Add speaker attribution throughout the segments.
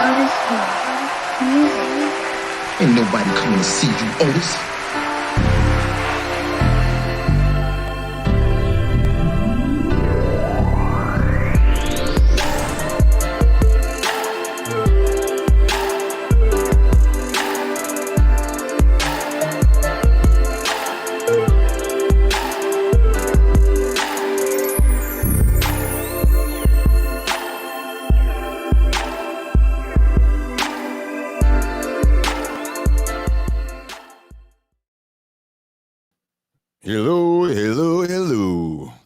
Speaker 1: OtisWho. Music.
Speaker 2: Ain't nobody coming to see you, Otis.
Speaker 3: Hello.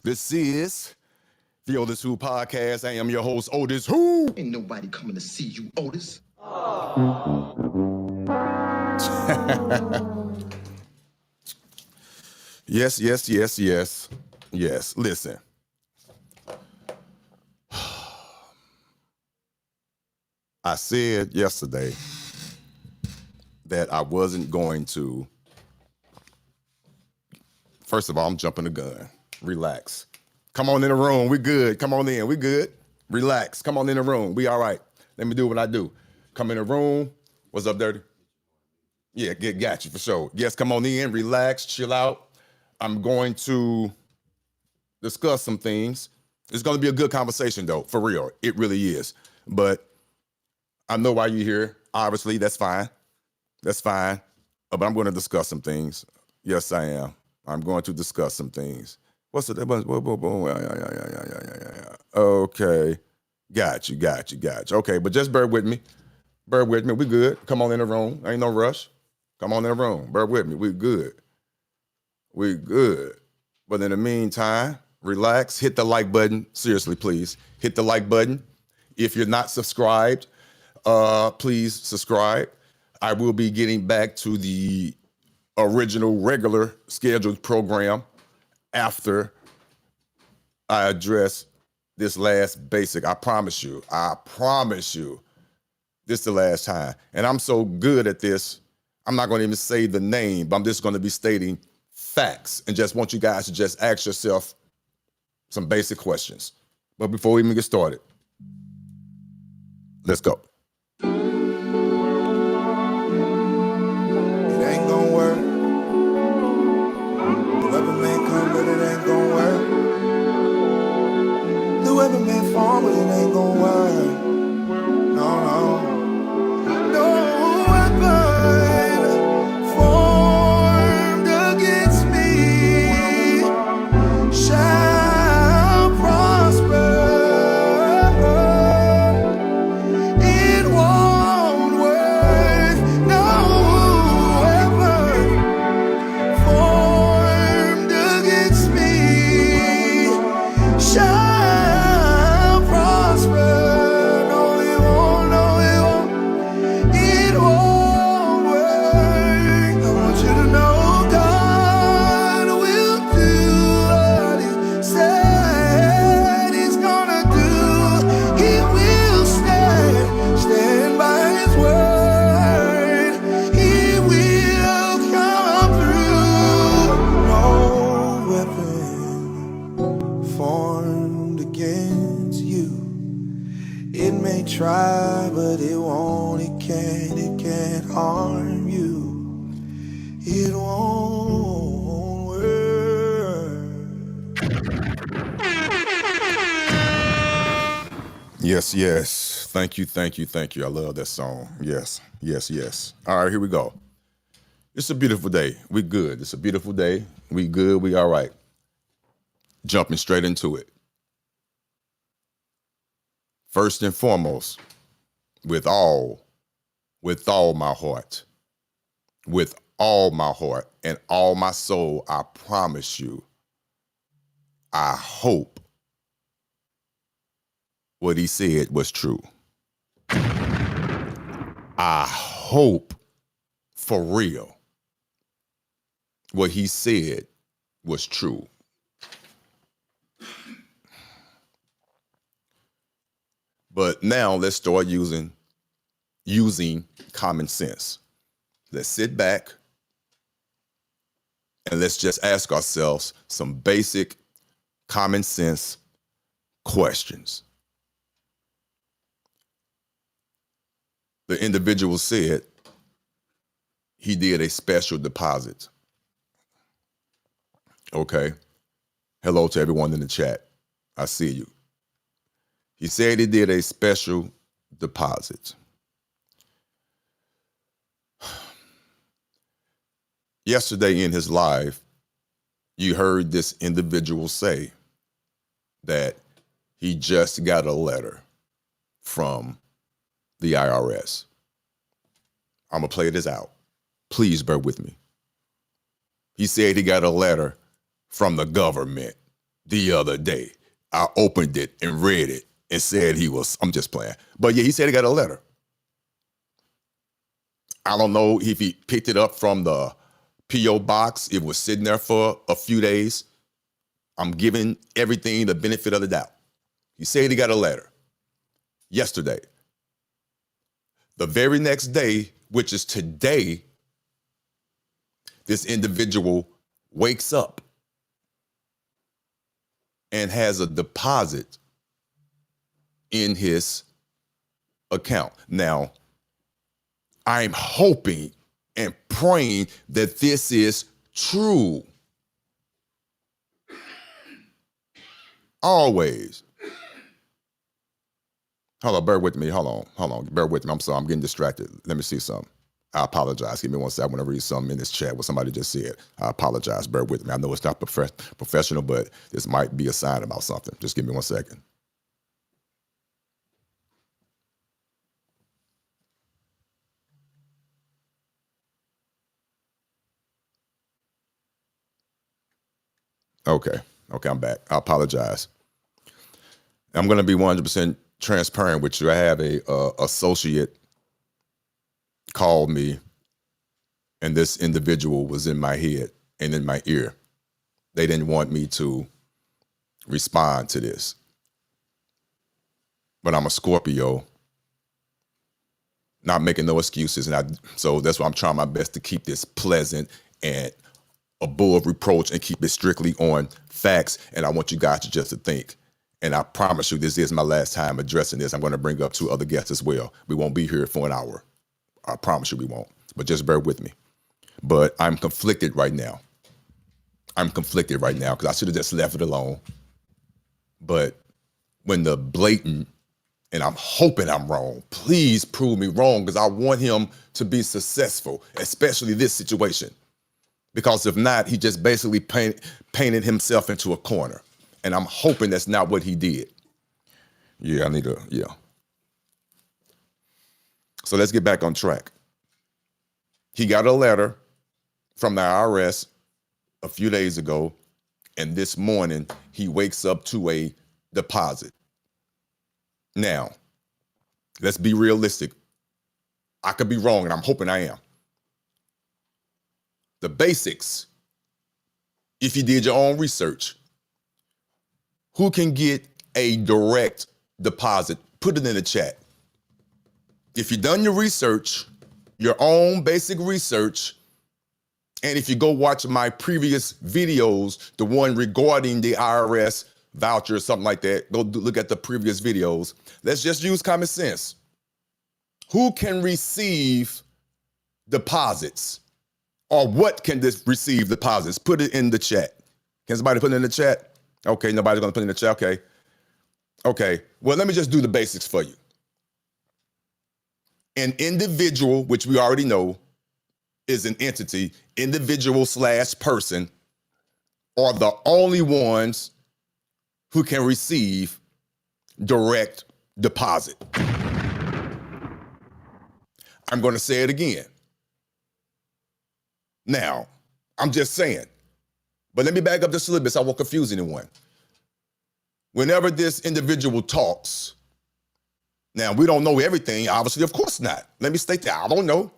Speaker 3: This is the OtisWho podcast. I am your host, OtisWho.
Speaker 2: Ain't nobody coming to see you, Otis.
Speaker 3: Yes. Listen. I said yesterday that I wasn't going to. First of all, I'm jumping the gun. Relax. Come on in the room. We good. Come on in. We good. Relax. Come on in the room. We all right. Let me do what I do. Come in the room. What's up, Dirty? Yeah, got you for sure. Yes, come on in. Relax. Chill out. I'm going to discuss some things. It's going to be a good conversation, though. For real. It really is. But I know why you're here. Obviously, that's fine. But I'm going to discuss some things. Yes, I am. I'm going to discuss some things. What's it? Okay. Got you. Okay, but just bear with me. We good. Come on in the room. Ain't no rush. Come on in the room. Bear with me. We good. But in the meantime, relax. Hit the like button. Seriously, please. Hit the like button. If you're not subscribed, please subscribe. I will be getting back to the original regular scheduled program after I address this last basic. I promise you, this is the last time. And I'm so good at this, I'm not going to even say the name, but I'm just going to be stating facts and just want you guys to just ask yourself some basic questions. But before we even get started, let's go.
Speaker 4: Whoever may fall, but it ain't gon' work. No weapon formed against me shall prosper. It won't work. No weapon formed against me shall try, but it won't, it can't harm you. It won't work.
Speaker 3: Yes. Thank you. I love that song. Yes. All right, here we go. It's a beautiful day. We good. It's a beautiful day. We good. We all right. Jumping straight into it. First and foremost, with all my heart and all my soul, I promise you, I hope what he said was true. I hope for real what he said was true. But now let's start using common sense. Let's sit back and let's just ask ourselves some basic common sense questions. the individual said he did a special deposit. Okay. Hello to everyone in the chat. I see you. He said he did a special deposit. Yesterday in his live, you heard this individual say that he just got a letter from the IRS. I'm going to play this out. Please bear with me. He said he got a letter from the government the other day. I opened it and read it and said I'm just playing. But yeah, he said he got a letter. I don't know if he picked it up from the P.O. box. It was sitting there for a few days. I'm giving everything the benefit of the doubt. He said he got a letter yesterday. The very next day, which is today, this individual wakes up and has a deposit in his account. Now, I'm hoping and praying that this is true. Always. Hold on, bear with me. Hold on, bear with me. I'm sorry, I'm getting distracted. Let me see something. I apologize. Give me one second. I want to read something in this chat, what somebody just said. I apologize. Bear with me. I know it's not professional, but this might be a sign about something. Just give me 1 second. Okay, I'm back. I apologize. I'm going to be 100% transparent with you. I have a associate called me, and this individual was in my head and in my ear. They didn't want me to respond to this. But I'm a Scorpio, not making no excuses. So that's why I'm trying my best to keep this pleasant and above reproach and keep it strictly on facts. And I want you guys to just to think. And I promise you, this is my last time addressing this. I'm going to bring up 2 other guests as well. We won't be here for an hour. I promise you we won't. But just bear with me. But I'm conflicted right now. Because I should have just left it alone. But when the blatant, and I'm hoping I'm wrong, please prove me wrong, because I want him to be successful, especially this situation. Because if not, he just basically painted himself into a corner. And I'm hoping that's not what he did. Yeah. So let's get back on track. He got a letter from the IRS a few days ago, and this morning he wakes up to a deposit. Now, let's be realistic. I could be wrong, and I'm hoping I am. The basics, if you did your own research, who can get a direct deposit? Put it in the chat. If you've done your research, your own basic research, and if you go watch my previous videos, the one regarding the IRS voucher or something like that, go look at the previous videos. Let's just use common sense. Who can receive deposits? Or what can receive deposits? Put it in the chat. Can somebody put it in the chat? Okay, nobody's gonna put it in the chat, okay. Okay, well, let me just do the basics for you. An individual, which we already know is an entity, individual/person, are the only ones who can receive direct deposit. I'm gonna say it again. Now, I'm just saying, but let me back up just a little bit so I won't confuse anyone. Whenever this individual talks, now we don't know everything, obviously, of course not. Let me state that, I don't know.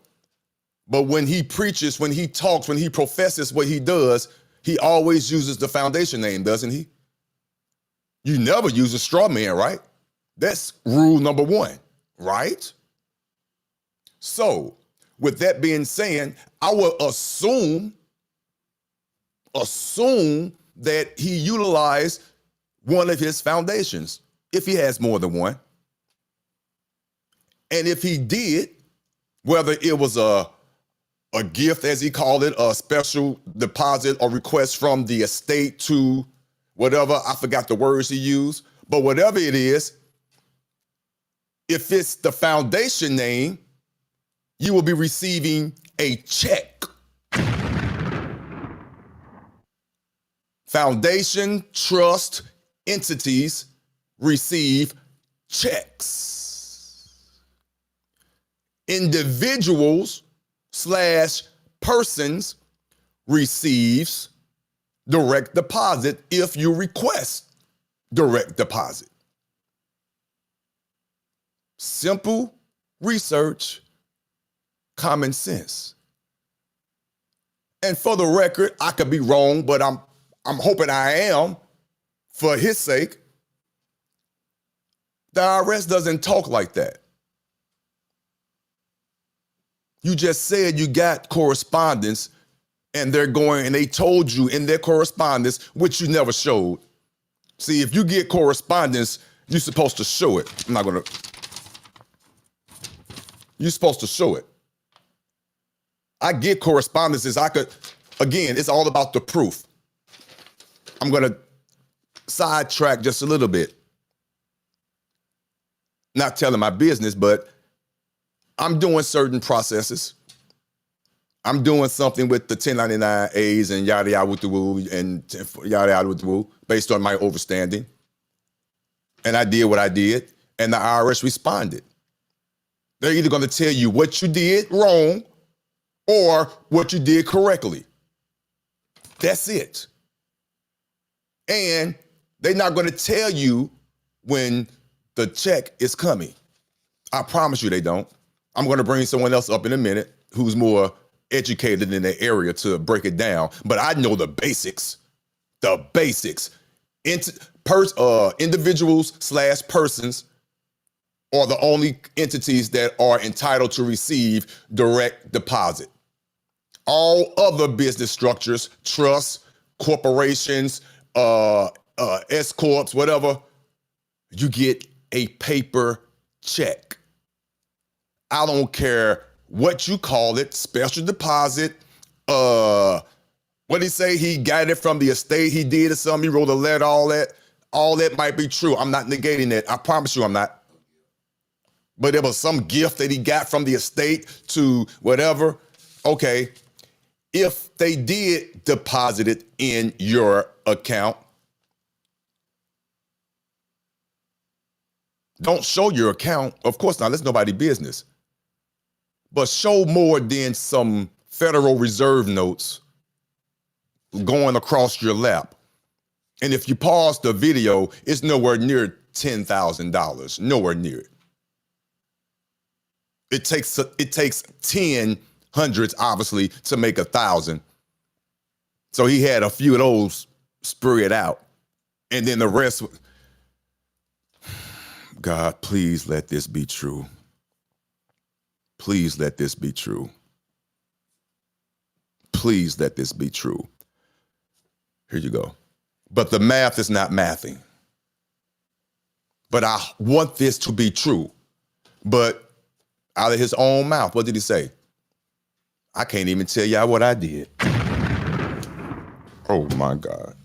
Speaker 3: But when he preaches, when he talks, when he professes what he does, he always uses the foundation name, doesn't he? You never use a straw man, right? That's rule number 1, right? So, with that being said, I will assume that he utilized one of his foundations, if he has more than one. And if he did, whether it was a gift, as he called it, a special deposit or request from the estate to whatever, I forgot the words he used, but whatever it is, if it's the foundation name, you will be receiving a check. Foundation, trust, entities receive checks. Individuals / persons receives direct deposit if you request direct deposit. Simple research, common sense. And for the record, I could be wrong, but I'm hoping I am, for his sake. The IRS doesn't talk like that. You just said you got correspondence and they're going and they told you in their correspondence, which you never showed. See, if you get correspondence, you're supposed to show it. You're supposed to show it. I get correspondences. Again, it's all about the proof. I'm going to sidetrack just a little bit. Not telling my business, but I'm doing certain processes. I'm doing something with the 1099As and yada yada with the woo and yada yada with the woo based on my overstanding. And I did what I did, and the IRS responded. They're either going to tell you what you did wrong or what you did correctly. That's it. And they're not going to tell you when the check is coming. I promise you they don't. I'm going to bring someone else up in a minute who's more educated in the area to break it down. But I know the basics. The basics. Individuals / persons are the only entities that are entitled to receive direct deposit. All other business structures, trusts, corporations, S corps, whatever, you get a paper check. I don't care what you call it, special deposit, what did he say? He got it from the estate, he did or something, he wrote a letter, all that might be true. I'm not negating that. I promise you I'm not. But there was some gift that he got from the estate to whatever. Okay, if they did deposit it in your account, don't show your account. Of course not, that's nobody's business. But show more than some Federal Reserve notes going across your lap. And if you pause the video, it's nowhere near $10,000, nowhere near it. It takes 10 hundreds, obviously, to make 1,000. So he had a few of those spread out. And then the rest, God, please let this be true. Please let this be true. Please let this be true. Here you go. But the math is not mathing. But I want this to be true. But out of his own mouth, what did he say? I can't even tell y'all what I did. Oh my God.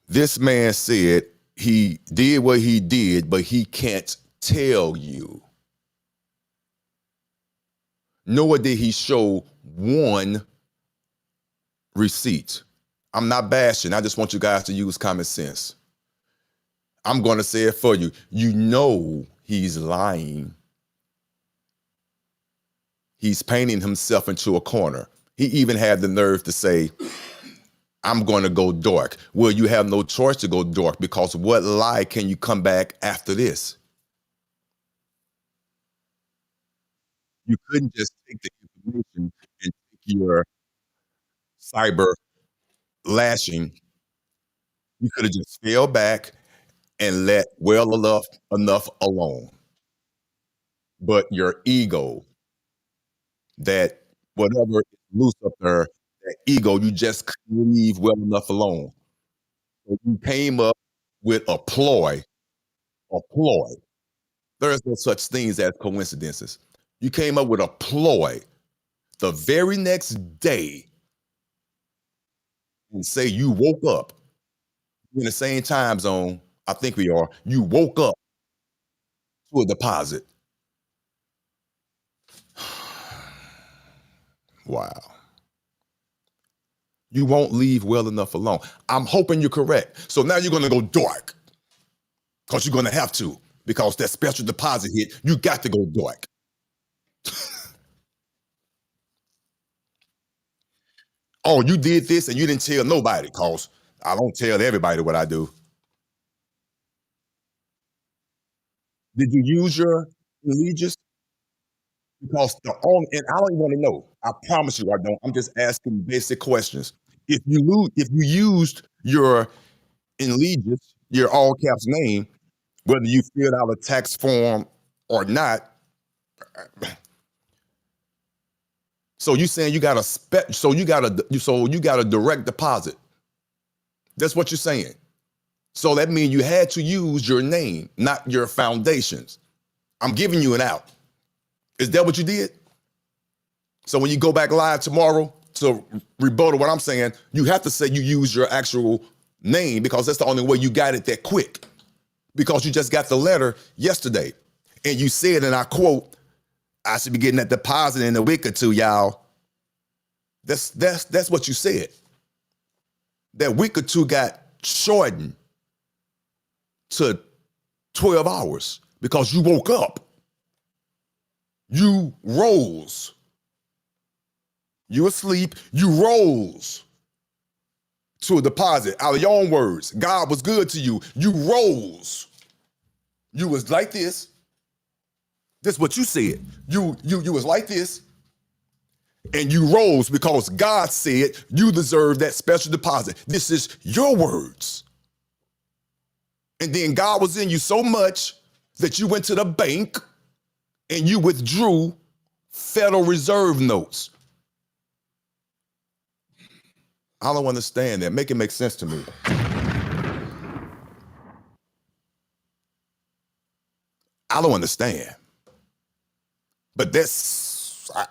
Speaker 3: This man said he did what he did, but he can't tell you. Nor did he show one receipt. I'm not bashing. I just want you guys to use common sense. I'm going to say it for you. You know he's lying. He's painting himself into a corner. He even had the nerve to say, I'm going to go dark. Well, you have no choice to go dark because what lie can you come back after this? You couldn't just take the information and take your cyber lashing. You could have just fell back and let well enough alone. But your ego, that whatever is loose up there, that ego, you just couldn't leave well enough alone. So you came up with a ploy, a ploy. There is no such things as coincidences. You came up with a ploy the very next day and say you woke up in the same time zone, I think we are, you woke up to a deposit. Wow. You won't leave well enough alone. I'm hoping you're correct. So now you're going to go dark because you're going to have to because that special deposit hit. You got to go dark. Oh, you did this and you didn't tell nobody because I don't tell everybody what I do. Did you use your allegiance? Because the only, and I don't even want to know. I promise you I don't. I'm just asking basic questions. If you used your allegiance, your all caps name, whether you filled out a tax form or not, so you saying you got you got a direct deposit. That's what you're saying. So that means you had to use your name, not your foundations. I'm giving you an out. Is that what you did? So when you go back live tomorrow to rebuttal what I'm saying, you have to say you use your actual name because that's the only way you got it that quick. Because you just got the letter yesterday. And you said, and I quote, I should be getting that deposit in a week or two, y'all. That's what you said. That week or two got shortened to 12 hours because you woke up. You rose. You asleep, you rose to a deposit. Out of your own words, God was good to you. You rose. You was like this. This is what you said. You was like this. And you rose because God said you deserve that special deposit. This is your words. And then God was in you so much that you went to the bank and you withdrew Federal Reserve notes. I don't understand that. Make it make sense to me. I don't understand. But that's, I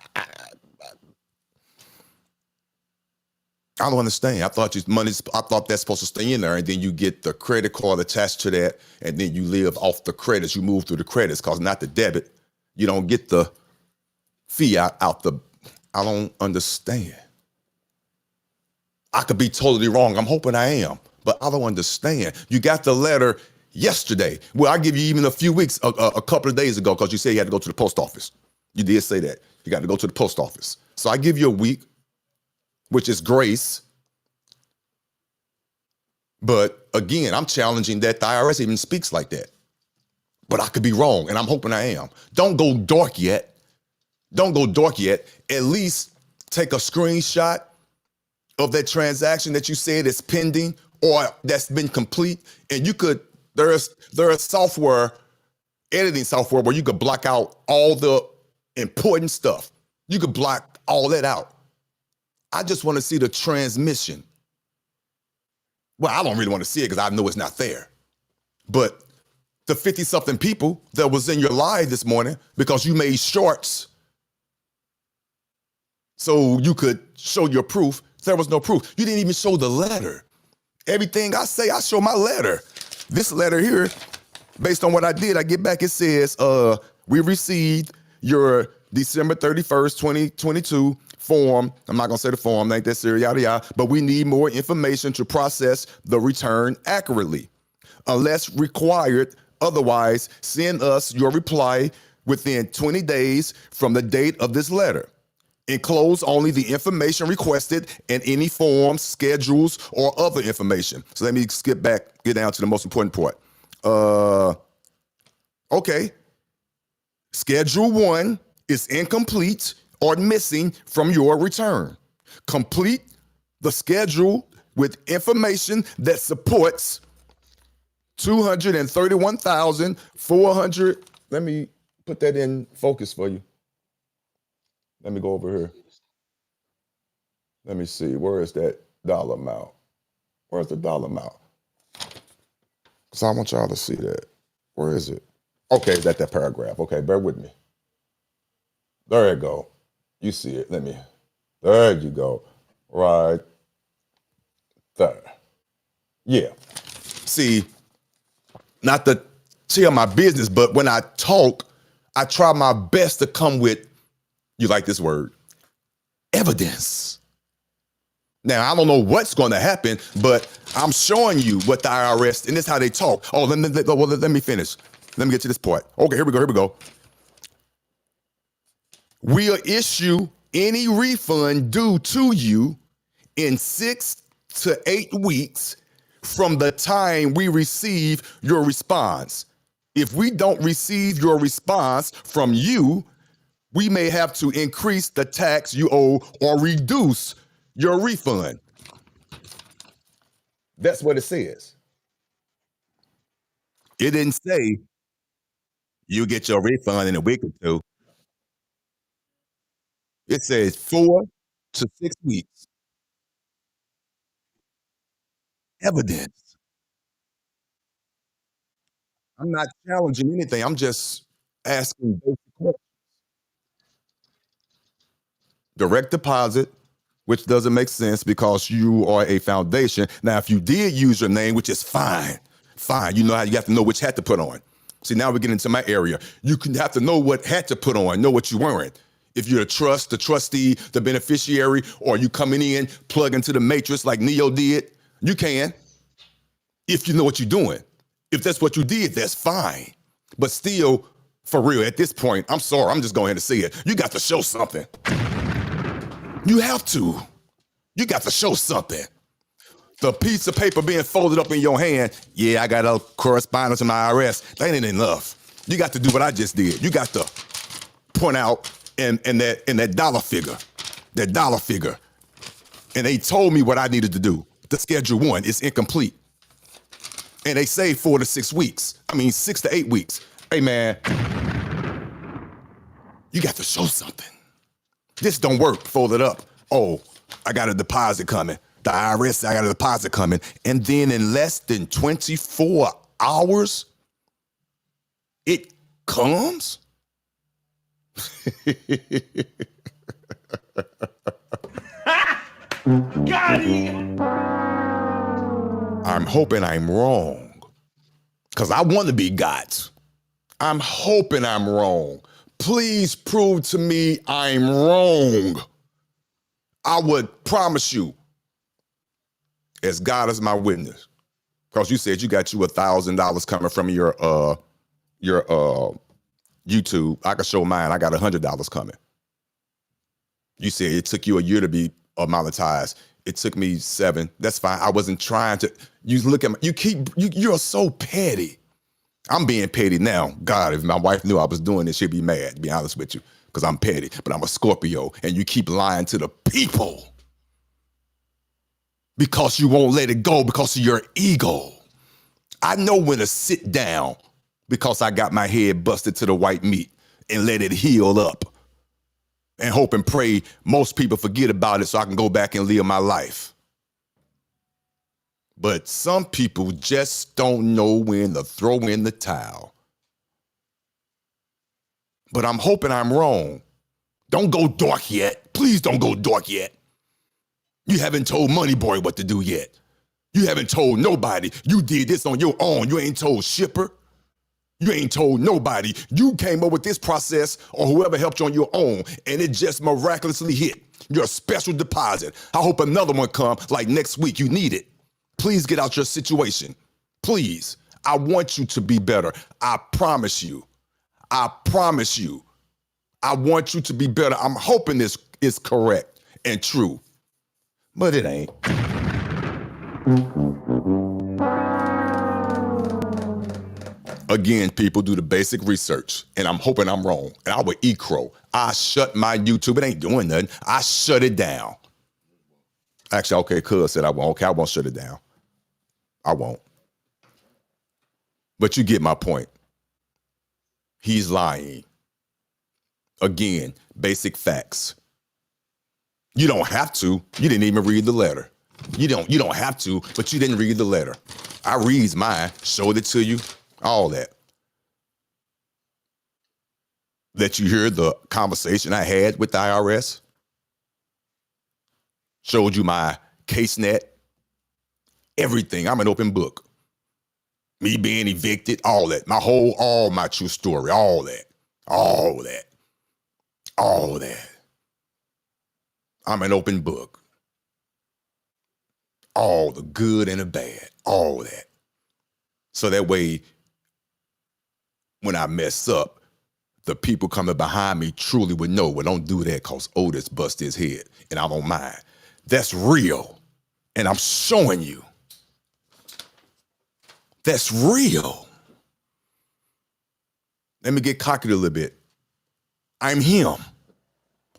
Speaker 3: don't understand. I thought I thought that's supposed to stay in there, and then you get the credit card attached to that, and then you live off the credits. You move through the credits, because not the debit. You don't get the fee out the. I don't understand. I could be totally wrong. I'm hoping I am, but I don't understand. You got the letter yesterday. Well, I give you even a few weeks, a couple of days ago, because you said you had to go to the post office. You did say that. You got to go to the post office. So I give you a week, which is grace. But again, I'm challenging that the IRS even speaks like that. But I could be wrong, and I'm hoping I am. Don't go dark yet. Don't go dark yet. At least take a screenshot of that transaction that you said is pending or that's been complete. And you could, there's software, editing software, where you could block out all the important stuff. You could block all that out. I just want to see the transmission. Well, I don't really want to see it because I know it's not there. But the 50-something people that was in your live this morning, because you made shorts so you could show your proof, there was no proof. You didn't even show the letter. Everything I say, I show my letter. This letter here, based on what I did, I get back, it says, we received your December 31st, 2022 form. I'm not gonna say the form, ain't that serious, yada yada, but we need more information to process the return accurately. Unless required otherwise, send us your reply within 20 days from the date of this letter. Enclose only the information requested and any forms, schedules, or other information. So let me get down to the most important part. Okay. Schedule 1 is incomplete or missing from your return. Complete the schedule with information that supports 231,400. Let me put that in focus for you. Let me go over here. Let me see. Where is that dollar amount? Where's the dollar amount? Because I want y'all to see that. Where is it? Okay, it's at that paragraph. Okay, bear with me. There you go. You see it. There you go. Right there. Yeah. See, not to share my business, but when I talk, I try my best to come with, you like this word, evidence. Now, I don't know what's going to happen, but I'm showing you what the IRS, and this is how they talk. Oh, let me finish. Let me get to this part. Okay, here we go. We'll issue any refund due to you in 6 to 8 weeks from the time we receive your response. If we don't receive your response from you, we may have to increase the tax you owe or reduce your refund. That's what it says. It didn't say you get your refund in a week or two. It says 4 to 6 weeks. Evidence. I'm not challenging anything. I'm just asking basic questions. Direct deposit, which doesn't make sense because you are a foundation. Now, if you did use your name, which is fine, you know how you have to know which hat to put on. See, now we get into my area. You can have to know what hat to put on, know what you're wearing. If you're the trustee, the beneficiary, or you coming in, plug into the matrix like Neo did, you can. If you know what you're doing. If that's what you did, that's fine. But still, for real, at this point, I'm sorry, I'm just going ahead and say it. You got to show something. You have to. You got to show something. The piece of paper being folded up in your hand, yeah, I got a correspondence to my IRS. That ain't enough. You got to do what I just did. You got to point out in that dollar figure. That dollar figure. And they told me what I needed to do. The Schedule 1 is incomplete. And they say 4 to 6 weeks. 6 to 8 weeks. Hey, man, you got to show something. This don't work. Fold it up. Oh, I got a deposit coming. The IRS, I got a deposit coming. And then in less than 24 hours, it comes?
Speaker 1: Got him!
Speaker 3: I'm hoping I'm wrong. Because I want to be got. I'm hoping I'm wrong. Please prove to me I'm wrong. I would promise you, as God is my witness, because you said you got you $1,000 coming from your YouTube. I can show mine. I got $100 coming. You said it took you a year to be monetized. It took me 7. That's fine. I wasn't trying to. You look at you're so petty. I'm being petty now. God, if my wife knew I was doing this, she'd be mad, to be honest with you, because I'm petty. But I'm a Scorpio, and you keep lying to the people because you won't let it go because of your ego. I know when to sit down because I got my head busted to the white meat and let it heal up and hope and pray most people forget about it so I can go back and live my life. But some people just don't know when to throw in the towel. But I'm hoping I'm wrong. Don't go dark yet. Please don't go dark yet. You haven't told Money Boy what to do yet. You haven't told nobody. You did this on your own. You ain't told Shipper. You ain't told nobody. You came up with this process or whoever helped you on your own, and it just miraculously hit your special deposit. I hope another one comes like next week. You need it. Please get out your situation. Please. I want you to be better. I promise you. I promise you. I want you to be better. I'm hoping this is correct and true, but it ain't. Again, people, do the basic research, and I'm hoping I'm wrong. And I would crow. I shut my YouTube. It ain't doing nothing. I shut it down. Actually, okay, cuz said I won't. Okay, I won't shut it down. I won't. But you get my point. He's lying. Again, basic facts. You don't have to. You didn't even read the letter. You don't have to, but you didn't read the letter. I reads mine, showed it to you, all that. Let you hear the conversation I had with the IRS. Showed you my case net. Everything. I'm an open book. Me being evicted, all that. All my true story, all that. All that. All that. I'm an open book. All the good and the bad, all that. So that way, when I mess up, the people coming behind me truly would know, well, don't do that because Otis bust his head and I'm on mine. That's real. And I'm showing you. That's real. Let me get cocky a little bit. I'm him.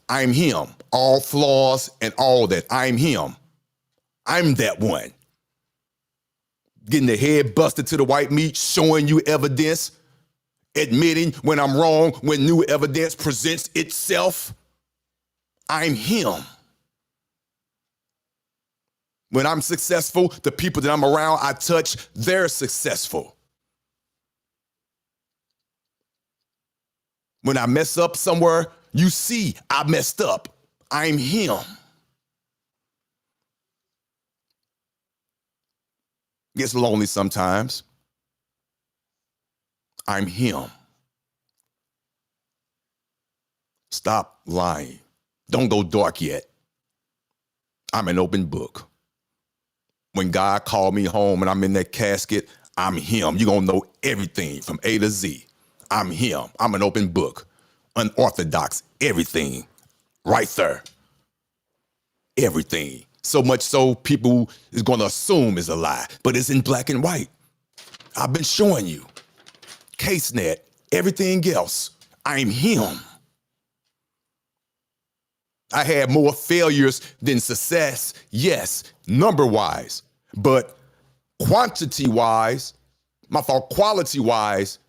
Speaker 3: I'm him. All flaws and all that. I'm him. I'm that one. Getting the head busted to the white meat, showing you evidence, admitting when I'm wrong, when new evidence presents itself. I'm him. When I'm successful, the people that I'm around, I touch, they're successful. When I mess up somewhere, you see I messed up. I'm him. Gets lonely sometimes. I'm him. Stop lying. Don't go dark yet. I'm an open book. When God called me home and I'm in that casket, I'm him. You're going to know everything from A to Z. I'm him. I'm an open book. Unorthodox, everything. Right there. Everything. So much so people is going to assume is a lie, but it's in black and white. I've been showing you. Case net, everything else. I'm him. I had more failures than success, yes, number-wise. But quantity-wise, my fault, quality-wise,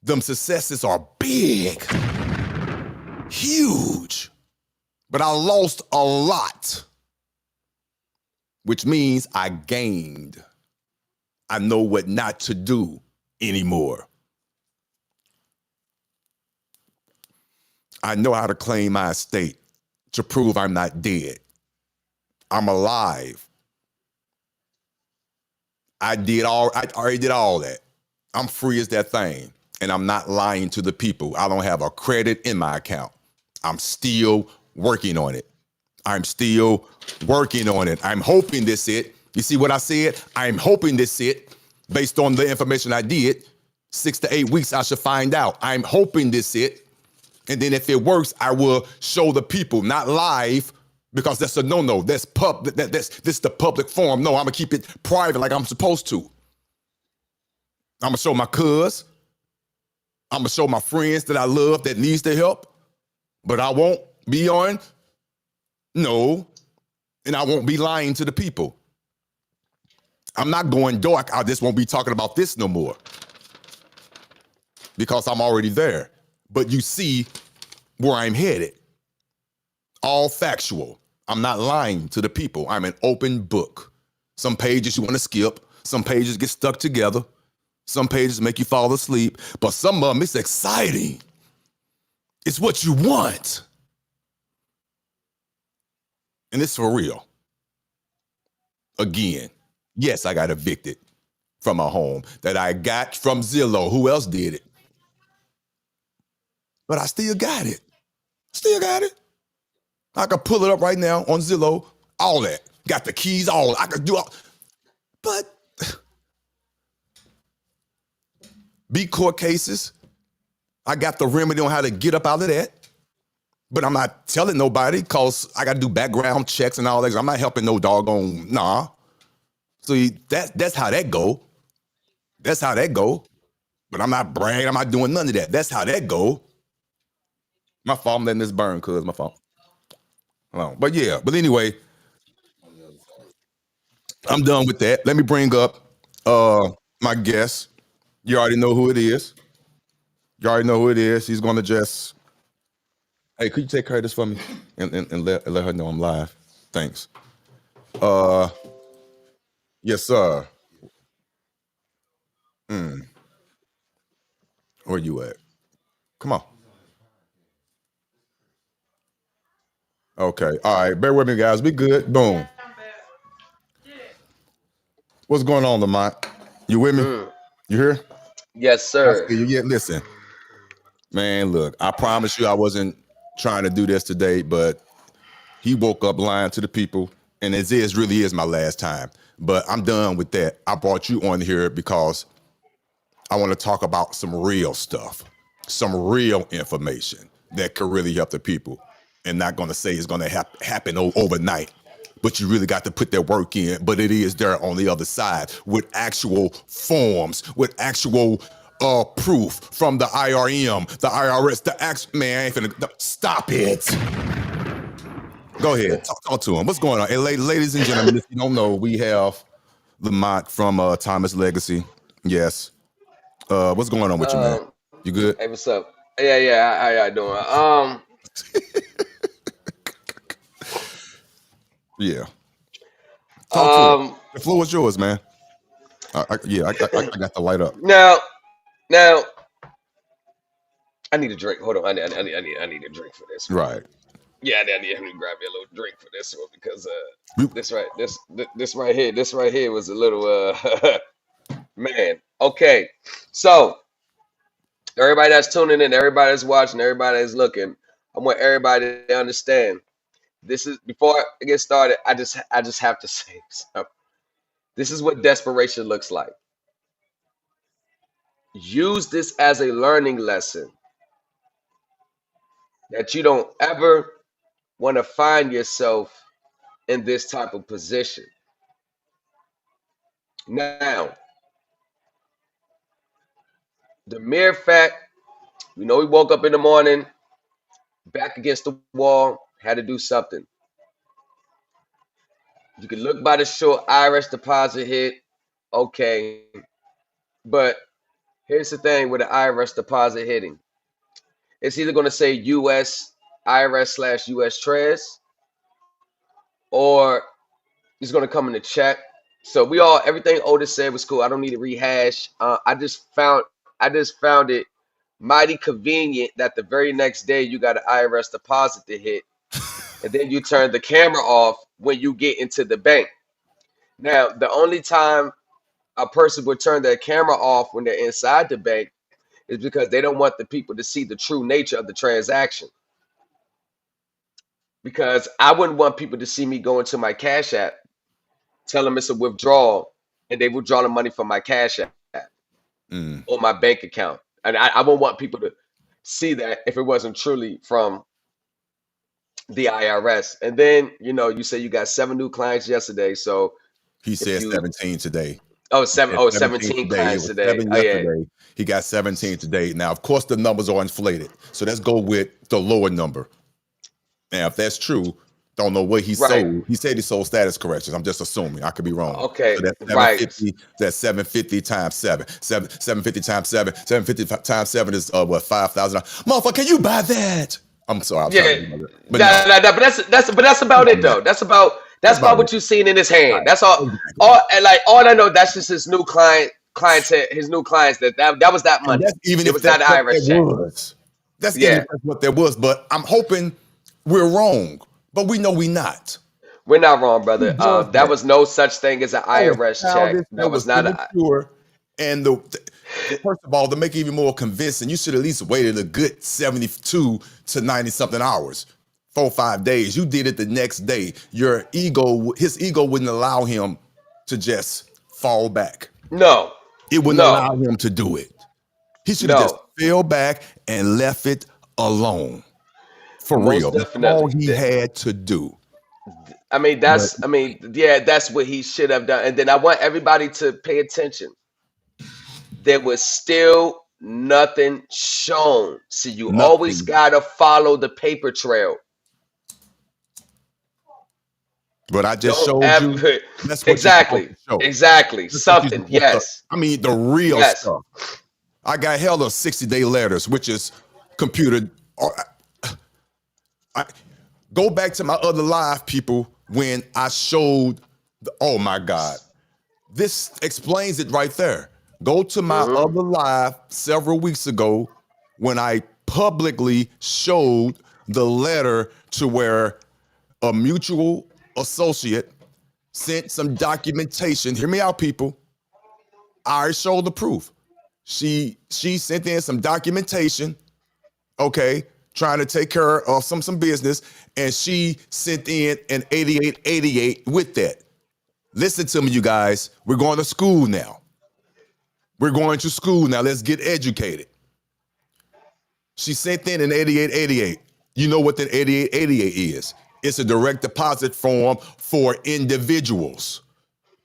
Speaker 3: them successes are big, huge. But I lost a lot, which means I gained. I know what not to do anymore. I know how to claim my estate to prove I'm not dead. I'm alive. I already did all that. I'm free as that thing. And I'm not lying to the people. I don't have a credit in my account. I'm still working on it. I'm still working on it. I'm hoping this it. You see what I said? I'm hoping this it. Based on the information I did, 6 to 8 weeks, I should find out. I'm hoping this it. And then if it works, I will show the people, not live, because that's a no-no. That's this the public forum. No, I'm gonna keep it private like I'm supposed to. I'm gonna show my cuz. I'm gonna show my friends that I love that needs the help, but I won't be on. No, and I won't be lying to the people. I'm not going dark. I just won't be talking about this no more because I'm already there. But you see where I'm headed. All factual. I'm not lying to the people. I'm an open book. Some pages you want to skip. Some pages get stuck together. Some pages make you fall asleep. But some of them, it's exciting. It's what you want. And it's for real. Again, yes, I got evicted from a home that I got from Zillow. Who else did it? But I still got it. Still got it. I could pull it up right now on Zillow. All that. Got the keys, all. I could do all. But big court cases. I got the remedy on how to get up out of that. But I'm not telling nobody because I got to do background checks and all that. I'm not helping no doggone, nah. So that's how that go. That's how that go. But I'm not bragging. I'm not doing none of that. That's how that go. My fault. I'm letting this burn, cuz my fault. But yeah, but anyway, I'm done with that. Let me bring up my guest. You already know who it is. You already know who it is. He's going to just Hey, could you take care of this for me and let her know I'm live? Thanks. Yes, sir. Where you at? Come on. Okay. All right. Bear with me, guys. We good. Boom. What's going on, Lamont? You with me? You here?
Speaker 5: Yes,
Speaker 3: I
Speaker 5: sir.
Speaker 3: see you. Yeah, listen. Man, look, I promise you I wasn't trying to do this today, but he woke up lying to the people, and it really is my last time. But I'm done with that. I brought you on here because I want to talk about some real stuff, some real information that could really help the people. And not going to say it's going to happen overnight, but you really got to put that work in. But it is there on the other side with actual forms, with actual proof from the IRM, the IRS, man, I ain't finna, stop it. Go ahead, talk to him. What's going on? Hey, ladies and gentlemen, if you don't know, we have Lamont from Thomas Legacy. Yes. What's going on with you, man? You good?
Speaker 5: Hey, what's up? Yeah. How y'all doing?
Speaker 3: Yeah. Talk to him.
Speaker 5: Um.
Speaker 3: The floor is yours, man. I got the light up.
Speaker 5: Now, I need a drink. Hold on. I need a drink for this.
Speaker 3: Right.
Speaker 5: Yeah, I need to grab me a little drink for this one because this right here was a little man. Okay, so everybody that's tuning in, everybody that's watching, everybody that's looking, I want everybody to understand. This is before I get started. I just have to say something. This is what desperation looks like. Use this as a learning lesson that you don't ever want to find yourself in this type of position. Now, the mere fact, we woke up in the morning, back against the wall, had to do something. You can look by the short IRS deposit hit, okay. But here's the thing with the IRS deposit hitting. It's either going to say US IRS / US Trez, or it's going to come in the check. So everything Otis said was cool. I don't need to rehash. I just found it mighty convenient that the very next day you got an IRS deposit to hit, and then you turn the camera off when you get into the bank. Now, the only time a person would turn their camera off when they're inside the bank is because they don't want the people to see the true nature of the transaction. Because I wouldn't want people to see me go into my Cash App, tell them it's a withdrawal, and they withdraw the money from my Cash App or my bank account. And I wouldn't want people to see that if it wasn't truly from the IRS. And then, you say you got 7 new clients yesterday. So
Speaker 3: he said 17 today.
Speaker 5: Oh, 17 clients today.
Speaker 3: 7 yesterday. He got 17 today. Now, of course, the numbers are inflated. So let's go with the lower number. Now, if that's true, don't know what he sold. He said he sold status corrections. I'm just assuming. I could be wrong.
Speaker 5: Okay.
Speaker 3: So that's 750. That's 750 times 7. 750 times 7. 750 times 7 is what, $5,000. Motherfucker, can you buy that? I'm sorry.
Speaker 5: But that's about it though. That's about what you've seen in his hand. Right. That's all. Exactly. All I know. That's just his new his new clients. That was that money.
Speaker 3: Even if that's not IRS check. That's even what there was. But I'm hoping we're wrong. But we know we're not.
Speaker 5: We're not wrong, brother. That was no such thing as an IRS check. That was not
Speaker 3: a. And first of all, to make it even more convincing, you should at least waited a good 72 to 90 something hours, 4 or 5 days. You did it the next day. His ego wouldn't allow him to just fall back.
Speaker 5: No,
Speaker 3: it wouldn't allow him to do it. He should have just fell back and left it alone. For real, that's all he had to do.
Speaker 5: That's what he should have done. And then I want everybody to pay attention. There was still nothing shown. So you always gotta follow the paper trail.
Speaker 3: But I just showed you.
Speaker 5: That's what exactly. Something, yes.
Speaker 3: I mean, the real stuff. I got hella 60-day letters, which is computer. Go back to my other live, people, when I showed, oh my God. This explains it right there. Go to my other live several weeks ago when I publicly showed the letter to where a mutual associate sent some documentation. Hear me out, people. I already showed the proof. She sent in some documentation, okay, trying to take care of some business, and she sent in an 8888 with that. Listen to me, you guys. We're going to school now. We're going to school now. Let's get educated. She sent in an 8888. You know what an 8888 is? It's a direct deposit form for individuals.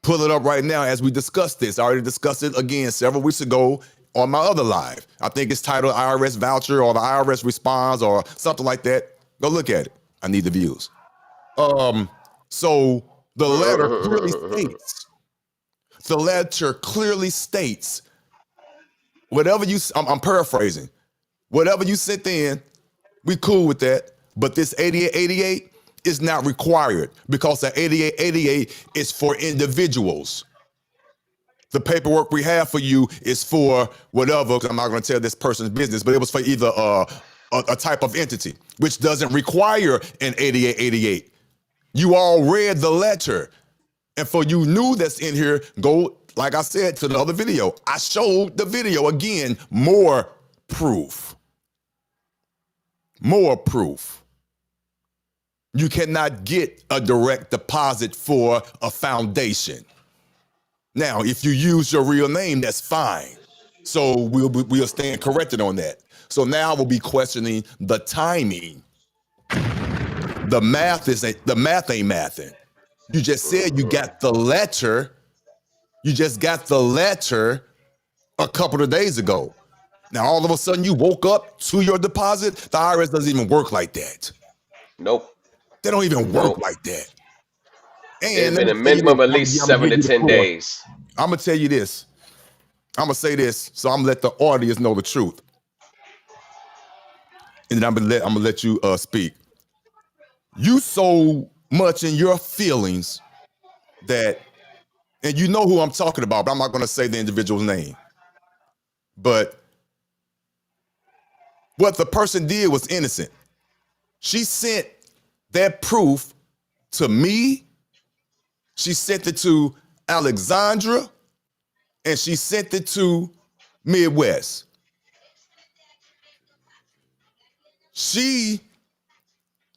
Speaker 3: Pull it up right now as we discuss this. I already discussed it again several weeks ago on my other live. I think it's titled IRS Voucher or the IRS Response or something like that. Go look at it. I need the views. So the letter clearly states, whatever I'm paraphrasing, whatever you sent in, we cool with that. But this 8888 is not required because the 8888 is for individuals. The paperwork we have for you is for whatever, because I'm not going to tell this person's business, but it was for either a type of entity, which doesn't require an 8888. You all read the letter. And for you new that's in here, go, like I said, to the other video. I showed the video again, more proof. More proof. You cannot get a direct deposit for a foundation. Now, if you use your real name, that's fine. So we'll stand corrected on that. So now we'll be questioning the timing. The math ain't mathing. You just said you got the letter. You just got the letter a couple of days ago. Now, all of a sudden, you woke up to your deposit. The IRS doesn't even work like that.
Speaker 5: Nope.
Speaker 3: They don't even work like that.
Speaker 5: And it's been a minimum of at least 7 to 10 days.
Speaker 3: I'm going to tell you this. I'm going to say this, so I'm going to let the audience know the truth. And then I'm going to let you speak. You so much in your feelings that, and you know who I'm talking about, but I'm not going to say the individual's name. But what the person did was innocent. She sent that proof to me. She sent it to Alexandra, and she sent it to Midwest.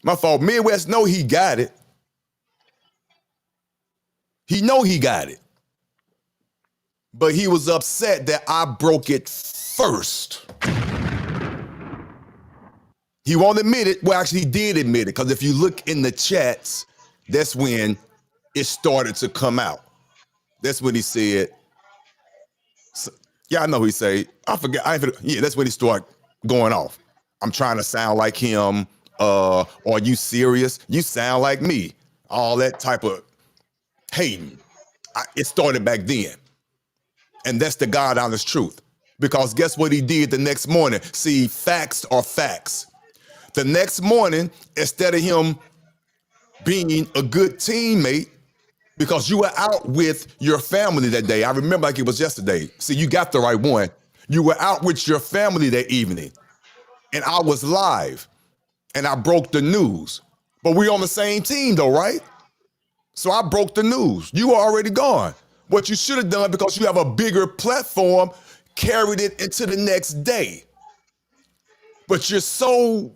Speaker 3: My fault, Midwest know he got it. He know he got it. But he was upset that I broke it first. He won't admit it. Well, actually, he did admit it, because if you look in the chats, that's when it started to come out. That's when he said, yeah, I know he said, I forget. Yeah, that's when he started going off. I'm trying to sound like him. Are you serious? You sound like me. All that type of hating. It started back then. And that's the God honest truth. Because guess what he did the next morning? See, facts are facts. The next morning, instead of him being a good teammate, because you were out with your family that day. I remember like it was yesterday. See, you got the right one. You were out with your family that evening. And I was live. And I broke the news. But we on the same team though, right? So I broke the news. You were already gone. What you should have done, because you have a bigger platform, carried it into the next day. But you're so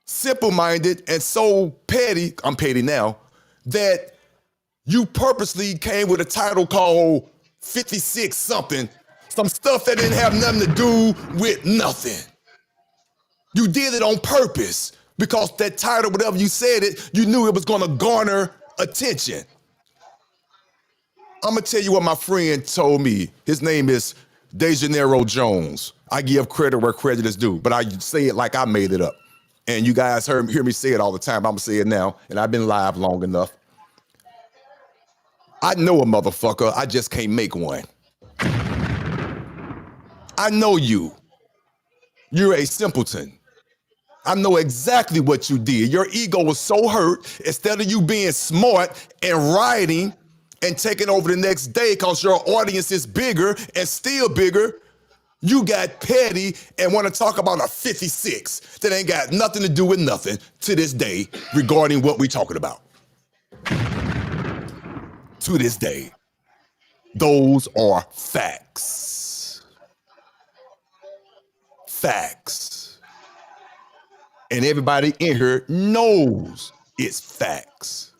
Speaker 3: simple-minded and so petty, I'm petty now, that you purposely came with a title called 56 something, some stuff that didn't have nothing to do with nothing. You did it on purpose because that title, whatever you said it, you knew it was going to garner attention. I'm going to tell you what my friend told me. His name is DeJaneiro Jones. I give credit where credit is due, but I say it like I made it up. And you guys hear me say it all the time. I'm going to say it now, and I've been live long enough. I know a motherfucker. I just can't make one. I know you. You're a simpleton. I know exactly what you did. Your ego was so hurt. Instead of you being smart and writing and taking over the next day because your audience is bigger and still bigger, you got petty and want to talk about a 56 that ain't got nothing to do with nothing to this day regarding what we're talking about. To this day, those are facts. Facts. And everybody in here knows it's facts.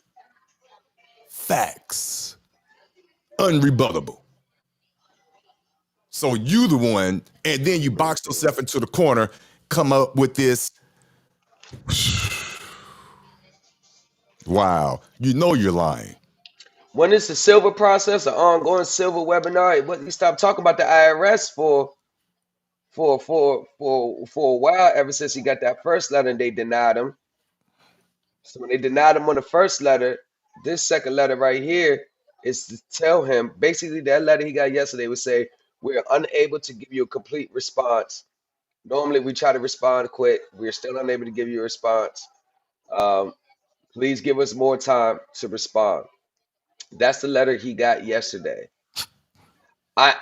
Speaker 3: Facts. Unrebuttable. So you the one, and then you box yourself into the corner, come up with this. Wow, you know you're lying.
Speaker 5: When is the silver process, an ongoing silver webinar? What you stop talking about the IRS for a while, ever since he got that first letter and they denied him. So when they denied him on the first letter, this second letter right here is to tell him, basically that letter he got yesterday would say, we're unable to give you a complete response. Normally we try to respond quick. We're still unable to give you a response. Please give us more time to respond. That's the letter he got yesterday.
Speaker 3: Why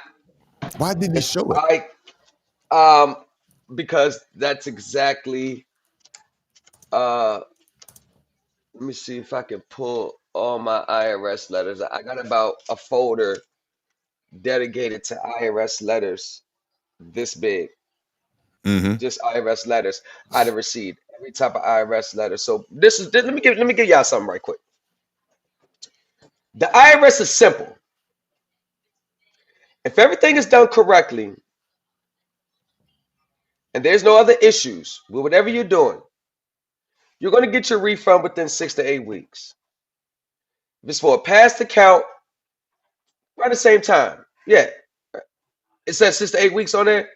Speaker 3: didn't he show it?
Speaker 5: Because that's exactly let me see if I can pull all my IRS letters. I got about a folder dedicated to IRS letters this big. Just IRS letters I'd have received. Every type of IRS letter. So let me give y'all something right quick. The IRS is simple. If everything is done correctly and there's no other issues with whatever you're doing, you're going to get your refund within 6 to 8 weeks. If it's for a past account, around the same time. Yeah. It says 6 to 8 weeks on there?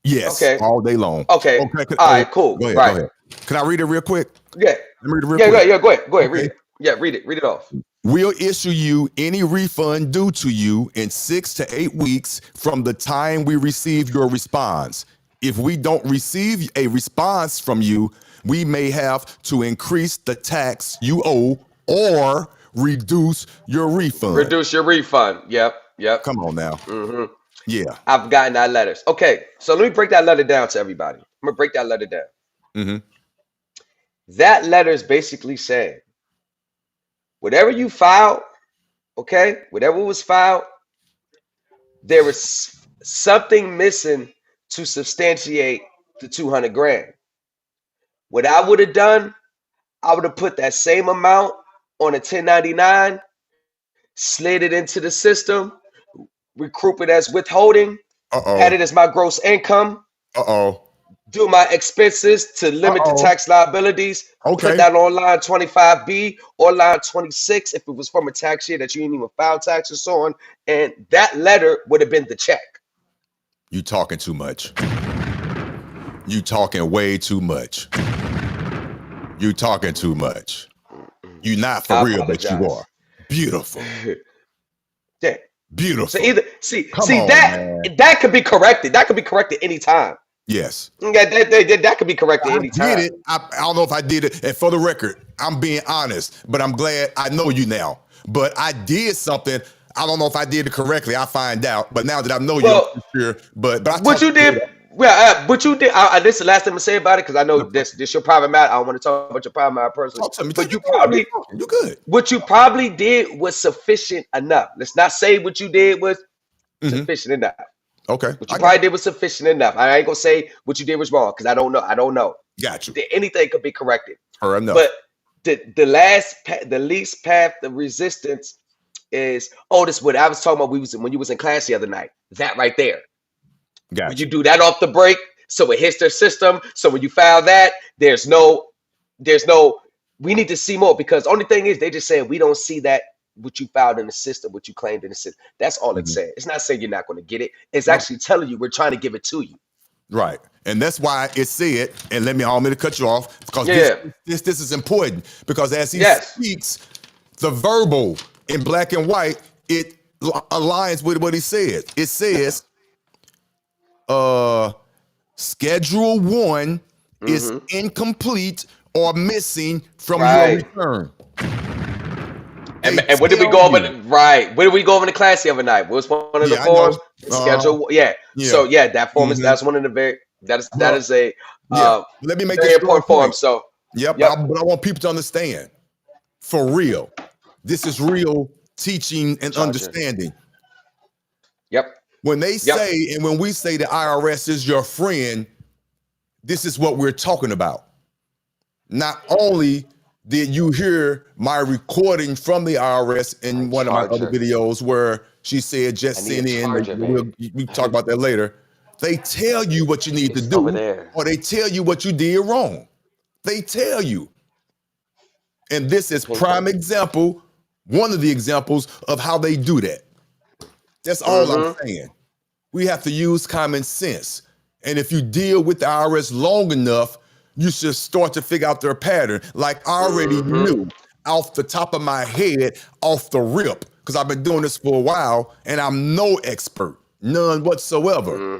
Speaker 3: Yes,
Speaker 5: okay.
Speaker 3: All day long.
Speaker 5: Okay. All right, cool.
Speaker 3: Go ahead,
Speaker 5: right.
Speaker 3: Go ahead. Can I read it real quick?
Speaker 5: Yeah.
Speaker 3: Let me read it real quick.
Speaker 5: Go ahead.
Speaker 3: Okay.
Speaker 5: Read it. Yeah, read it off.
Speaker 3: We'll issue you any refund due to you in 6 to 8 weeks from the time we receive your response. If we don't receive a response from you, we may have to increase the tax you owe or reduce your refund.
Speaker 5: Reduce your refund. Yep.
Speaker 3: Come on now. Yeah.
Speaker 5: I've gotten that letters. Okay, so let me break that letter down to everybody. I'm gonna break that letter down. That letter is basically saying, whatever you filed, okay, whatever was filed, there was something missing to substantiate the 200 grand. What I would have done, I would have put that same amount on a 1099, slid it into the system, recruit it as withholding, had it as my gross income, do my expenses to limit the tax liabilities, put that on line 25B or line 26 if it was from a tax year that you didn't even file taxes on, and that letter would have been the check.
Speaker 3: You talking too much. You talking way too much. You talking too much. You not for real, but you are. Beautiful.
Speaker 5: Yeah.
Speaker 3: Beautiful.
Speaker 5: So either that could be corrected. That could be corrected anytime.
Speaker 3: Yes.
Speaker 5: That could be corrected anytime.
Speaker 3: I did it. I don't know if I did it. And for the record, I'm being honest, but I'm glad I know you now. But I did something. I don't know if I did it correctly. I'll find out. But now that I know you, I'm sure. But
Speaker 5: what you did. What you did. This is the last thing I'm gonna say about it because I know this your private matter. I don't want to talk about your private matter personally. But you good. What you probably did was sufficient enough. Let's not say what you did was sufficient enough.
Speaker 3: Okay.
Speaker 5: What you probably did was sufficient enough. I ain't gonna say what you did was wrong because I don't know.
Speaker 3: Got you.
Speaker 5: Anything could be corrected.
Speaker 3: Fair enough.
Speaker 5: But the least path of resistance is this what I was talking about. When you was in class the other night. That right there.
Speaker 3: Got
Speaker 5: when you do that off the break, so it hits their system. So when you file that, there's no. We need to see more because only thing is they just saying we don't see that what you filed in the system, what you claimed in the system. That's all it's saying. It's not saying you're not going to get it. It's actually telling you we're trying to give it to you.
Speaker 3: Right. And that's why it said, and I don't mean to cut you off because this is important because as he speaks, the verbal in black and white, it aligns with what he said. It says, Schedule 1 is incomplete or missing from your
Speaker 5: Right.
Speaker 3: return.
Speaker 5: And,
Speaker 3: They
Speaker 5: and what did we
Speaker 3: tell
Speaker 5: go over?
Speaker 3: you.
Speaker 5: Right. What did we go over in the class the other night? What was one of the
Speaker 3: Yeah, I know.
Speaker 5: forms? Schedule. Yeah.
Speaker 3: Yeah.
Speaker 5: So yeah, that form is
Speaker 3: hmm
Speaker 5: that's one of the that
Speaker 3: But
Speaker 5: is a
Speaker 3: yeah, let me make
Speaker 5: very
Speaker 3: this strong
Speaker 5: important form.
Speaker 3: point.
Speaker 5: So
Speaker 3: Yep,
Speaker 5: yep.
Speaker 3: but I want people to understand for real. This is real teaching and
Speaker 5: Charger.
Speaker 3: understanding.
Speaker 5: Yep.
Speaker 3: When they
Speaker 5: Yep.
Speaker 3: say, and when we say the IRS is your friend, this is what we're talking about. Not only did you hear my recording from the IRS in one of my other
Speaker 5: Charger.
Speaker 3: videos where she said, just
Speaker 5: I need
Speaker 3: send
Speaker 5: a
Speaker 3: in,
Speaker 5: charger, man.
Speaker 3: we can talk about that later. They tell you what you need to
Speaker 5: It's over
Speaker 3: do,
Speaker 5: there.
Speaker 3: or they tell you what you did wrong. They tell you. And this is
Speaker 5: Pink
Speaker 3: prime
Speaker 5: one.
Speaker 3: example, one of the examples of how they do that. That's all I'm saying. We have to use common sense. And if you deal with the IRS long enough, you should start to figure out their pattern. Like I already knew off the top of my head, off the rip, because I've been doing this for a while and I'm no expert, none whatsoever.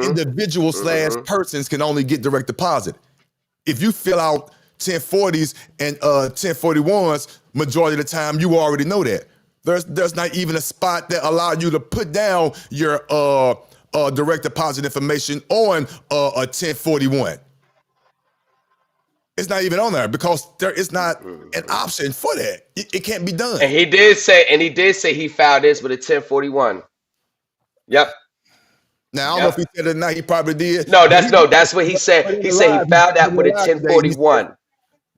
Speaker 3: Individual slash persons can only get direct deposit. If you fill out 1040s and 1041s, majority of the time you already know that. There's not even a spot that allows you to put down your direct deposit information on a 1041. It's not even on there because there is not an option for that. It can't be done.
Speaker 5: And he did say he filed this with a 1041. Yep.
Speaker 3: Now I don't know if he said it or not. He probably did.
Speaker 5: No, that's what he said.
Speaker 3: But in
Speaker 5: He
Speaker 3: the
Speaker 5: said he
Speaker 3: live,
Speaker 5: filed that with a
Speaker 3: today, he said,
Speaker 5: 1041.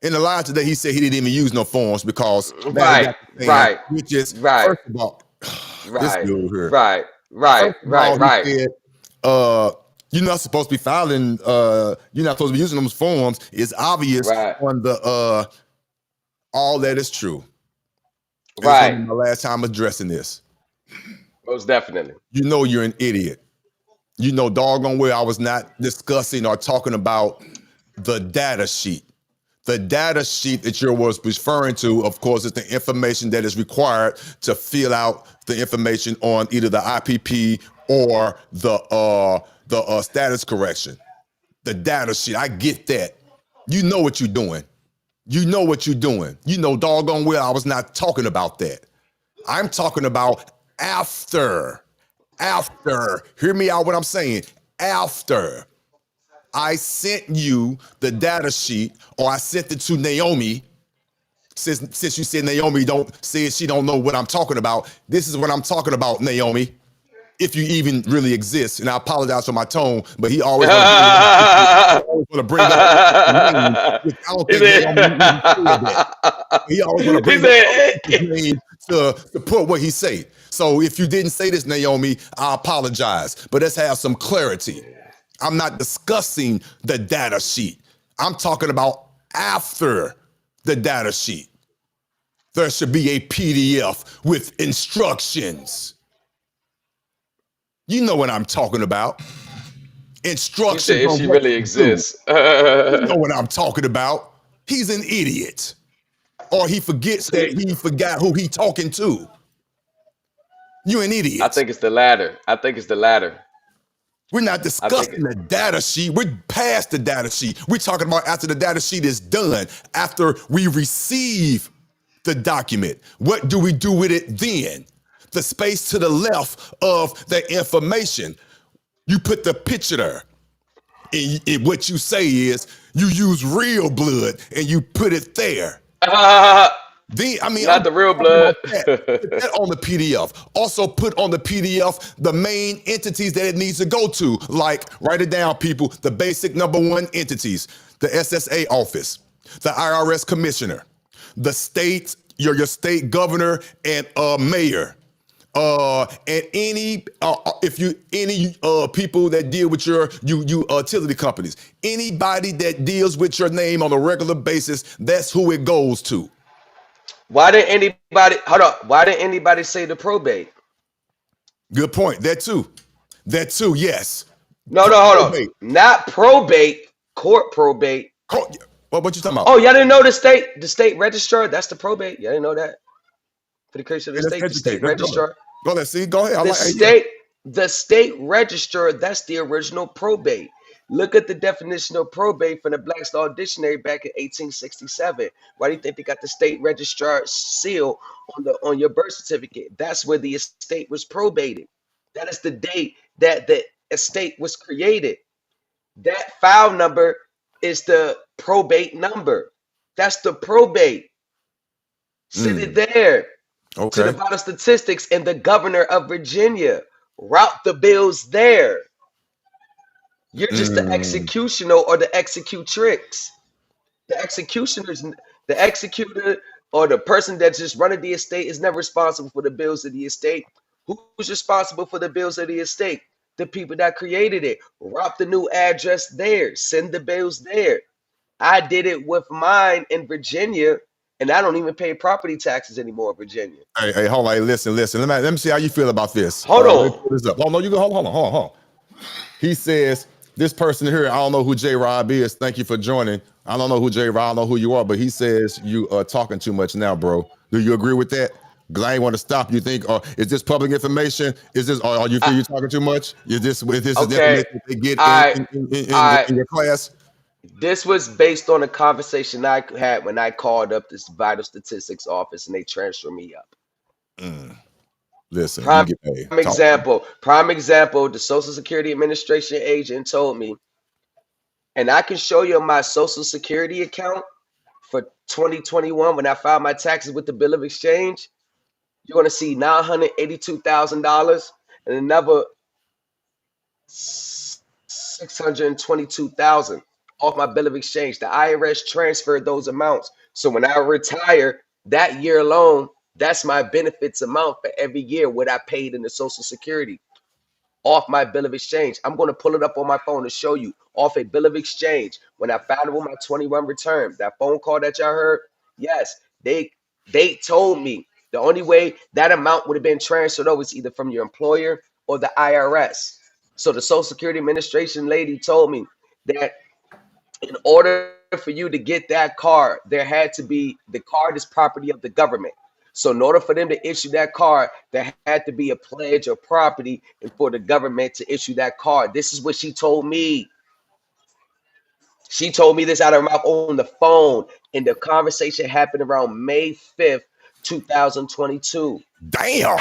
Speaker 3: in the live today, he said he didn't even use no forms because now they
Speaker 5: Right.
Speaker 3: got the thing,
Speaker 5: Right.
Speaker 3: which is
Speaker 5: Right.
Speaker 3: first of all, this
Speaker 5: Right.
Speaker 3: dude here.
Speaker 5: Right.
Speaker 3: First of all,
Speaker 5: Right.
Speaker 3: he said, you're not supposed to be filing, you're not supposed to be using those forms. It's obvious
Speaker 5: Right.
Speaker 3: on the all that is true. This
Speaker 5: Right.
Speaker 3: is my last time addressing this.
Speaker 5: Most definitely.
Speaker 3: You know you're an idiot. You know doggone well I was not discussing or talking about the data sheet. The data sheet that you was referring to, of course, is the information that is required to fill out the information on either the IPP or the status correction. The data sheet, I get that. You know what you're doing. You know what you're doing. You know doggone well I was not talking about that. I'm talking about after. Hear me out what I'm saying. After I sent you the data sheet, or I sent it to Naomi, since you said Naomi says she don't know what I'm talking about. This is what I'm talking about, Naomi. If you even really exist, and I apologize for my tone, but he always want to bring up names, which I don't think Naomi even said that. He always want to bring up names to support what he say. So if you didn't say this, Naomi, I apologize. But let's have some clarity. I'm not discussing the data sheet. I'm talking about after the data sheet. There should be a PDF with instructions. You know what I'm talking about. Instructions.
Speaker 5: He said if she really exists.
Speaker 3: You know what I'm talking about. He's an idiot. Or he forgets that he forgot who he talking to. You're an idiot.
Speaker 5: I think it's the latter.
Speaker 3: We're not discussing the data sheet. We're past the data sheet. We're talking about after the data sheet is done, after we receive the document. What do we do with it then? The space to the left of the information. You put the picture there. And what you say is you use real blood and you put it there.
Speaker 5: Not the real blood.
Speaker 3: Put that on the PDF. Also put on the PDF the main entities that it needs to go to. Like, write it down, people. The basic number one entities. The SSA office. The IRS commissioner. The state, your state governor and mayor. And any people that deal with your utility companies. Anybody that deals with your name on a regular basis, that's who it goes to.
Speaker 5: Why didn't anybody say the probate?
Speaker 3: Good point. That too, yes.
Speaker 5: No, hold on. Not probate, court probate.
Speaker 3: What you talking about?
Speaker 5: Oh, y'all didn't know the state registrar, that's the probate. Y'all didn't know that? For the case of the state registrar.
Speaker 3: Go ahead, see, go ahead.
Speaker 5: The state registrar, that's the original probate. Look at the definition of probate from the Black's Law Dictionary back in 1867. Why do you think they got the state registrar seal on your birth certificate? That's where the estate was probated. That is the date that the estate was created. That file number is the probate number. That's the probate. Send it there to the
Speaker 3: Okay.
Speaker 5: vital statistics and the governor of Virginia. Route the bills there. You're just the executioner or the executrix. The executioner's the executor or the person that's just running the estate is never responsible for the bills of the estate. Who's responsible for the bills of the estate? The people that created it. Route the new address there. Send the bills there. I did it with mine in Virginia, and I don't even pay property taxes anymore in Virginia.
Speaker 3: Hey, hold on. Hey, listen. Let me see how you feel about this.
Speaker 5: Hold
Speaker 3: Let me
Speaker 5: on.
Speaker 3: pull this up. Oh no, you go. Hold on. He says this person here. I don't know who J Rob is. Thank you for joining. I don't know who J Rob. I don't know who you are, but he says you are talking too much now, bro. Do you agree with that? Because I ain't want to stop. You think, is this public information? Is this, or you feel you're talking too much? Is this
Speaker 5: Okay.
Speaker 3: information they get
Speaker 5: I
Speaker 3: in your class?
Speaker 5: This was based on a conversation I had when I called up this vital statistics office and they transferred me up.
Speaker 3: Listen, you
Speaker 5: Prime
Speaker 3: get paid.
Speaker 5: prime example, the Social Security Administration agent told me, and I can show you my Social Security account for 2021 when I filed my taxes with the Bill of Exchange. You're going to see $982,000 and another $622,000 off my Bill of Exchange. The IRS transferred those amounts. So when I retire, that year alone, that's my benefits amount for every year what I paid in the Social Security off my Bill of Exchange. I'm going to pull it up on my phone to show you off a Bill of Exchange. When I filed it with my 21 return, that phone call that y'all heard, yes, they told me the only way that amount would have been transferred over is either from your employer or the IRS. So the Social Security Administration lady told me that in order for you to get that card, there had to be, the card is property of the government. So in order for them to issue that card, there had to be a pledge of property and for the government to issue that card. This is what she told me. She told me this out of her mouth on the phone, and the conversation happened around May 5th, 2022.
Speaker 3: Damn.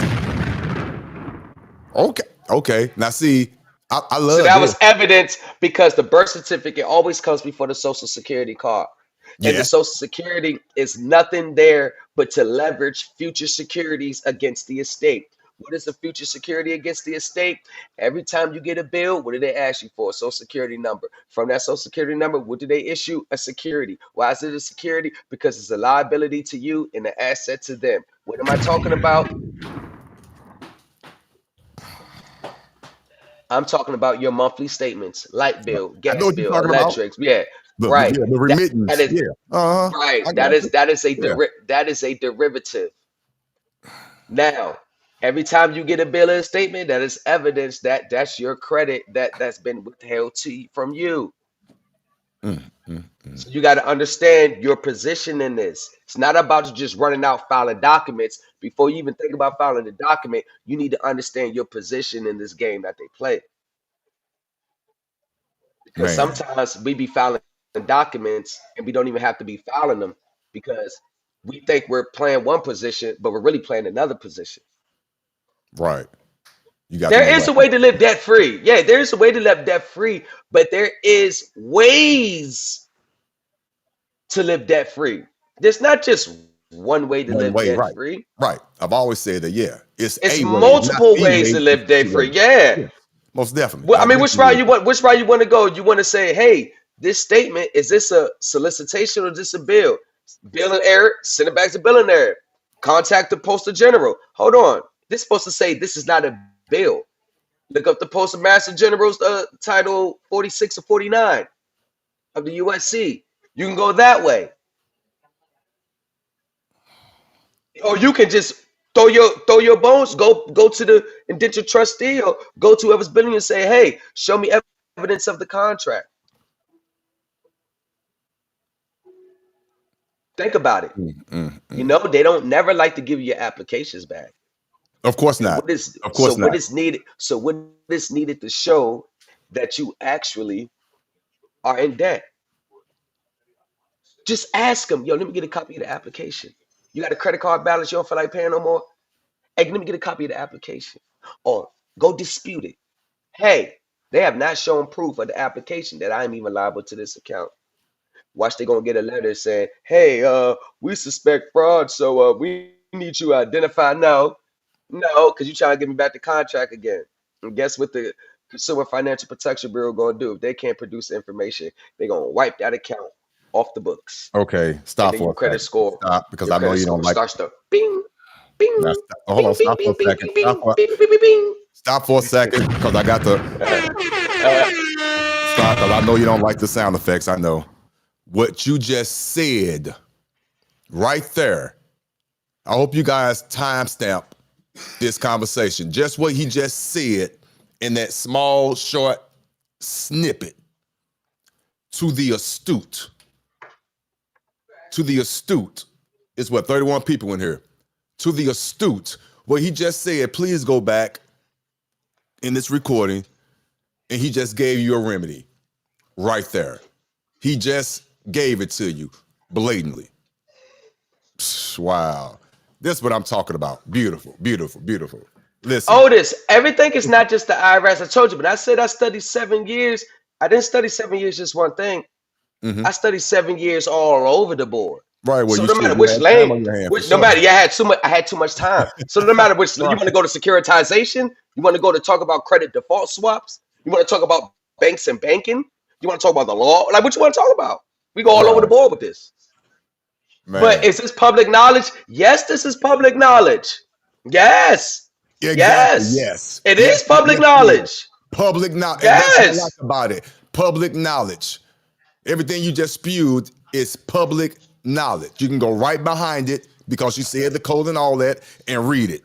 Speaker 3: Okay. Now see, I
Speaker 5: So
Speaker 3: love
Speaker 5: that
Speaker 3: this.
Speaker 5: was evidence because the birth certificate always comes before the Social Security card. And the
Speaker 3: Yeah.
Speaker 5: Social Security is nothing there but to leverage future securities against the estate. What is the future security against the estate? Every time you get a bill, what do they ask you for? A Social Security number. From that Social Security number, what do they issue? A security. Why is it a security? Because it's a liability to you and an asset to them. What am I talking about? I'm talking about your monthly statements, light bill,
Speaker 3: I know
Speaker 5: gas
Speaker 3: what you're
Speaker 5: bill,
Speaker 3: talking about.
Speaker 5: electrics. Yeah, right.
Speaker 3: The
Speaker 5: That
Speaker 3: remittance.
Speaker 5: is
Speaker 3: Yeah. Uh-huh.
Speaker 5: right.
Speaker 3: I got you.
Speaker 5: That is a
Speaker 3: Yeah.
Speaker 5: that is a derivative. Now, every time you get a bill and statement, that is evidence that that's your credit that's been withheld from you. So you got to understand your position in this. It's not about just running out filing documents. Before you even think about filing the document, you need to understand your position in this game that they play. Because
Speaker 3: Man.
Speaker 5: sometimes we be filing documents and we don't even have to be filing them because we think we're playing one position, but we're really playing another position.
Speaker 3: Right. You got to
Speaker 5: There
Speaker 3: know
Speaker 5: is a
Speaker 3: what.
Speaker 5: way to live debt free. Yeah, there is a way to live debt free, but there is ways to live debt free. There's not just one way to
Speaker 3: One
Speaker 5: live
Speaker 3: way,
Speaker 5: debt
Speaker 3: right.
Speaker 5: free.
Speaker 3: Right. I've always said that, yeah. It's
Speaker 5: It's
Speaker 3: a way, not
Speaker 5: multiple
Speaker 3: the
Speaker 5: ways
Speaker 3: way.
Speaker 5: to
Speaker 3: It's
Speaker 5: live debt
Speaker 3: a
Speaker 5: free.
Speaker 3: way.
Speaker 5: Yeah.
Speaker 3: Yeah. Most definitely.
Speaker 5: Well, I mean, which route
Speaker 3: definitely
Speaker 5: you want? Which route you want to go? You want to say, "Hey, this statement is this a solicitation or is this a bill? Bill and error. Send it back to bill and error. Contact the postal general. Hold on. This is supposed to say this is not a bill. Look up the Postal Master General's Title 46 or 49 of the USC. You can go that way, or you can just throw your bones. Go to the indentured trustee or go to whoever's billing you and say, "Hey, show me evidence of the contract." Think about it. You know, they don't never like to give you your applications back.
Speaker 3: Of course
Speaker 5: And
Speaker 3: not.
Speaker 5: what is
Speaker 3: Of course not.
Speaker 5: what is needed? So what is needed to show that you actually are in debt. Just ask them, yo, let me get a copy of the application. You got a credit card balance you don't feel like paying no more? Hey, let me get a copy of the application. Or go dispute it. Hey, they have not shown proof of the application that I am even liable to this account. Watch, they gonna get a letter saying, hey, we suspect fraud, so we need you to identify. No, because you trying to give me back the contract again. And guess what the Consumer Financial Protection Bureau gonna do? If they can't produce information, they gonna wipe that account off the books.
Speaker 3: Okay,
Speaker 5: And
Speaker 3: stop
Speaker 5: then
Speaker 3: for
Speaker 5: your
Speaker 3: a
Speaker 5: credit
Speaker 3: second.
Speaker 5: score,
Speaker 3: Stop, because
Speaker 5: your
Speaker 3: I know
Speaker 5: credit
Speaker 3: you don't
Speaker 5: score
Speaker 3: like.
Speaker 5: starts to bing,
Speaker 3: Now,
Speaker 5: bing,
Speaker 3: hold on,
Speaker 5: bing, bing,
Speaker 3: stop for
Speaker 5: bing,
Speaker 3: a
Speaker 5: bing,
Speaker 3: second.
Speaker 5: bing, bing, bing, bing, bing, bing.
Speaker 3: Stop for a second, because I got to stop. Because I know you don't like the sound effects. I know what you just said right there. I hope you guys timestamp this conversation. Just what he just said in that small, short snippet. To the astute. To the astute. It's what, 31 people in here. To the astute. What he just said, please go back in this recording, and he just gave you a remedy right there. He just gave it to you blatantly. Wow. This is what I'm talking about. Beautiful, beautiful, beautiful. Listen.
Speaker 5: Otis, everything is not just the IRS. I told you, but I said I studied 7 years. I didn't study 7 years just one thing. I studied 7 years all over the board.
Speaker 3: Right, well,
Speaker 5: So
Speaker 3: you
Speaker 5: no
Speaker 3: should
Speaker 5: matter
Speaker 3: you
Speaker 5: which
Speaker 3: had time
Speaker 5: lane,
Speaker 3: on your hand for
Speaker 5: which no
Speaker 3: sure.
Speaker 5: matter, yeah, I had too much time. So no matter which, you want to go to securitization, you want to go to talk about credit default swaps, you want to talk about banks and banking, you want to talk about the law, like what you want to talk about? We go all over the
Speaker 3: Right,
Speaker 5: board with this. But
Speaker 3: man.
Speaker 5: is this public knowledge? Yes, this is public knowledge. Yes,
Speaker 3: Exactly.
Speaker 5: yes,
Speaker 3: Yes.
Speaker 5: it
Speaker 3: Yes.
Speaker 5: is public
Speaker 3: Yes, it is.
Speaker 5: knowledge.
Speaker 3: Public knowledge. And that's what I like
Speaker 5: Yes.
Speaker 3: about it. Public knowledge. Everything you just spewed is public knowledge. You can go right behind it because you said the code and all that and read it.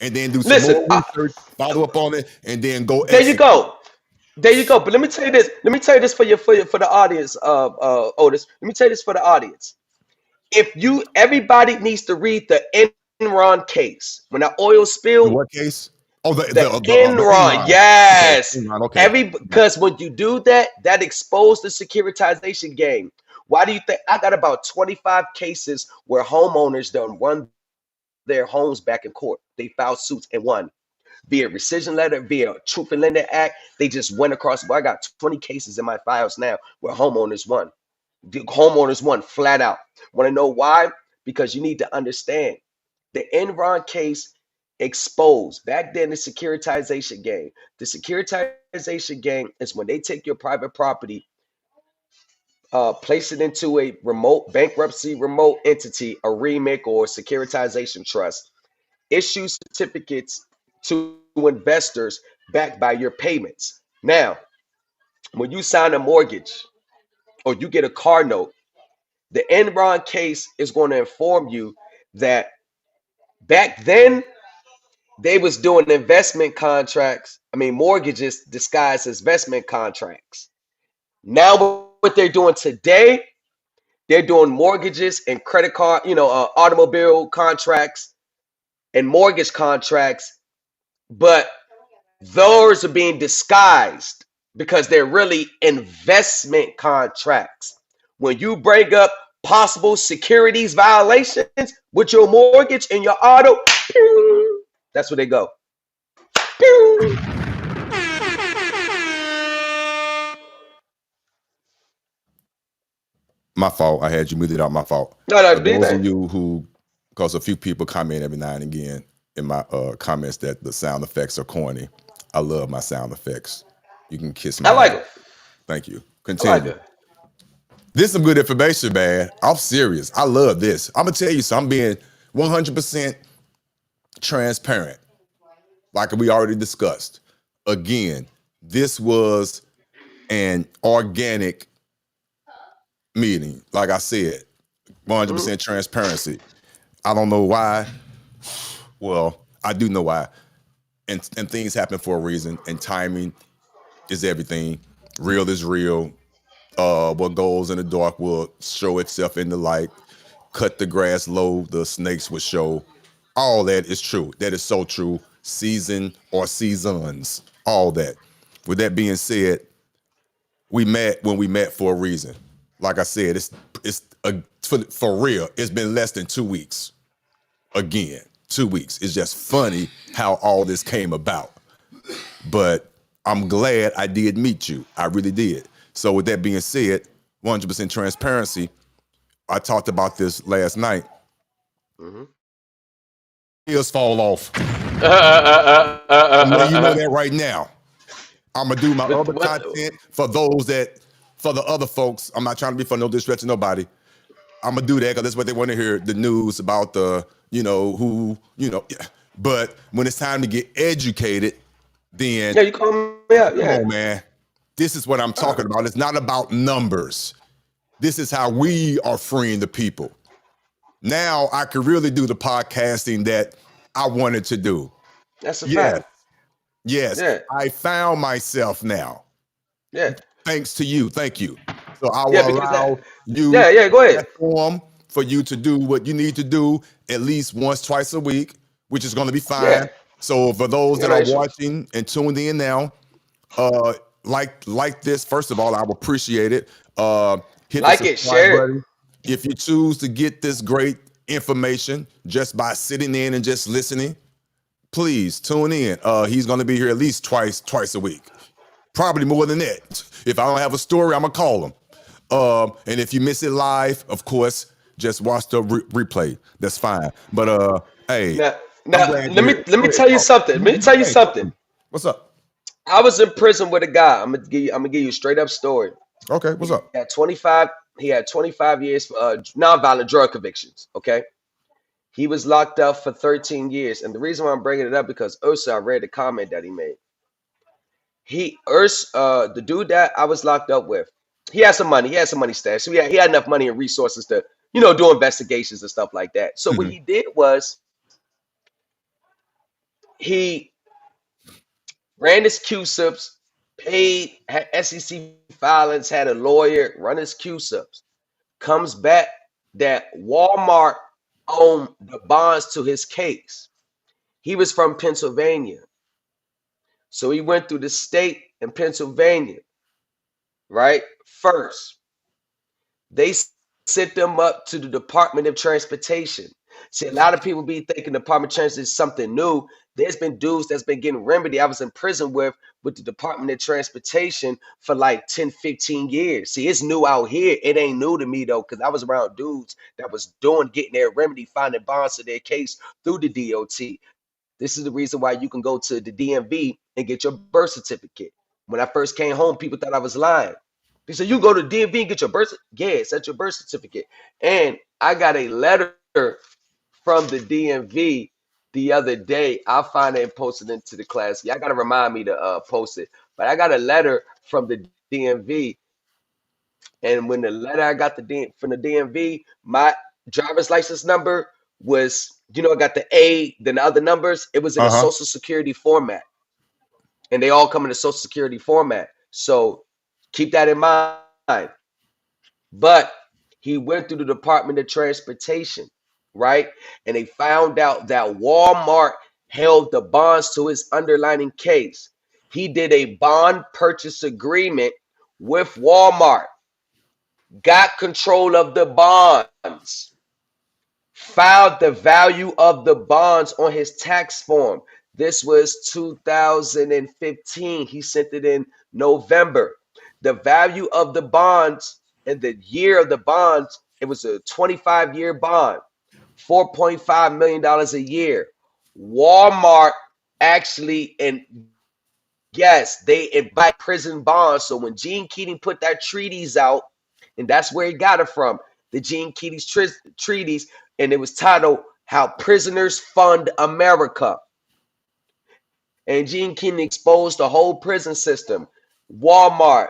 Speaker 3: And then do some
Speaker 5: Listen,
Speaker 3: more research, follow up on it, and then go
Speaker 5: there you
Speaker 3: execute.
Speaker 5: go. There you go. But let me tell you this. Let me tell you this for the audience, Otis. Let me tell you this for the audience. If you everybody needs to read the Enron case. When that oil
Speaker 3: The
Speaker 5: spilled,
Speaker 3: what case? Oh,
Speaker 5: the
Speaker 3: the
Speaker 5: Enron,
Speaker 3: Enron. Okay,
Speaker 5: yes.
Speaker 3: Enron. Okay.
Speaker 5: Because when you do that, that exposed the securitization game. Why do you think I got about 25 cases where homeowners done won their homes back in court? They filed suits and won via rescission letter, via Truth in Lending Act. They just went across. Well, I got 20 cases in my files now where homeowners won. The homeowners won flat out. Want to know why? Because you need to understand the Enron case exposed back then the securitization game. The securitization game is when they take your private property, place it into a remote bankruptcy remote entity, a remake or securitization trust, issue certificates to investors backed by your payments. Now, when you sign a mortgage or you get a car note, the Enron case is going to inform you that back then they was doing investment contracts. I mean, mortgages disguised as investment contracts. Now, what they're doing today, they're doing mortgages and credit card, automobile contracts and mortgage contracts, but those are being disguised because they're really investment contracts. When you bring up possible securities violations with your mortgage and your auto, that's where they go.
Speaker 3: My fault. I had you muted out. My fault.
Speaker 5: No,
Speaker 3: For
Speaker 5: do you
Speaker 3: those of
Speaker 5: think?
Speaker 3: you who, because a few people comment every now and again in my comments that the sound effects are corny. I love my sound effects. You can kiss
Speaker 5: I
Speaker 3: my
Speaker 5: like
Speaker 3: ass.
Speaker 5: it.
Speaker 3: Thank you.
Speaker 5: I like
Speaker 3: Continue.
Speaker 5: it.
Speaker 3: This is some good information, man. I'm serious. I love this. I'm gonna tell you something. I'm being 100% transparent, like we already discussed. Again, this was an organic meeting. Like I said, 100% transparency. I don't know why. Well, I do know why. And things happen for a reason. And timing is everything. Real is real. What goes in the dark will show itself in the light. Cut the grass low, the snakes will show. All that is true. That is so true. Season or seasons, all that. With that being said, we met when we met for a reason. Like I said, for real. It's been less than 2 weeks. Again, 2 weeks. It's just funny how all this came about. But I'm glad I did meet you. I really did. So with that being said, 100% transparency. I talked about this last night. Heels fall off. I'm letting you know that right now. I'm gonna do my other content for the other folks. I'm not trying to be for no disrespect to nobody. I'm gonna do that because that's what they want to hear, the news about the, but when it's time to get educated, then
Speaker 5: Yeah, you call me out.
Speaker 3: come on, man. This is what I'm talking about. It's not about numbers. This is how we are freeing the people. Now I could really do the podcasting that I wanted to do.
Speaker 5: That's a fact.
Speaker 3: Yes.
Speaker 5: Yeah.
Speaker 3: I found myself now.
Speaker 5: Yeah.
Speaker 3: Thanks to you. Thank you. So I will allow you
Speaker 5: go ahead.
Speaker 3: platform for you to do what you need to do at least once, twice a week, which is going to be fine.
Speaker 5: Yeah.
Speaker 3: So for those that are
Speaker 5: issues.
Speaker 3: watching and tuned in now, like this, first of all, I would appreciate it. Hit
Speaker 5: Like
Speaker 3: the
Speaker 5: it,
Speaker 3: subscribe
Speaker 5: share it.
Speaker 3: button. If you choose to get this great information just by sitting in and just listening, please tune in. He's going to be here at least twice a week. Probably more than that. If I don't have a story, I'm going to call him. And if you miss it live, of course, just watch the replay. That's fine. But hey.
Speaker 5: Now let me tell you something. Let me tell you something.
Speaker 3: What's up?
Speaker 5: I was in prison with a guy. I'm gonna give you a straight up story.
Speaker 3: Okay, what's up?
Speaker 5: He had 25 years for nonviolent drug convictions. Okay. He was locked up for 13 years. And the reason why I'm bringing it up because Ursa, I read the comment that he made. The dude that I was locked up with, he had some money. He had some money stashed. So he had enough money and resources to, do investigations and stuff like that. So what he did was he ran his Q-subs, had SEC filings, had a lawyer run his Q-subs. Comes back that Walmart owned the bonds to his case. He was from Pennsylvania. So he went through the state in Pennsylvania, right? First, they sent them up to the Department of Transportation. See, a lot of people be thinking the Department of Transportation is something new. There's been dudes that's been getting remedy. I was in prison with the Department of Transportation for like 10, 15 years. See, it's new out here. It ain't new to me though, because I was around dudes that was getting their remedy, finding bonds to their case through the DOT. This is the reason why you can go to the DMV and get your birth certificate. When I first came home, people thought I was lying. They said, you go to the DMV and get your birth certificate. Yeah, it's at your birth certificate. And I got a letter from the DMV the other day. I'll find it and post it into the class. Y'all got to remind me to post it. But I got a letter from the DMV. And when the letter I got from the DMV, my driver's license number was, I got the A, then the other numbers. It was in a Social Security format. And they all come in a Social Security format. So keep that in mind. But he went through the Department of Transportation, right? And they found out that Walmart held the bonds to his underlying case. He did a bond purchase agreement with Walmart, got control of the bonds, filed the value of the bonds on his tax form. This was 2015. He sent it in November. The value of the bonds and the year of the bonds, it was a 25-year bond, $4.5 million a year. Walmart actually, and yes, they buy prison bonds. So when Gene Keating put that treaties out, and that's where he got it from, the Gene Keating treaties, and it was titled How Prisoners Fund America. And Gene Keating exposed the whole prison system. Walmart,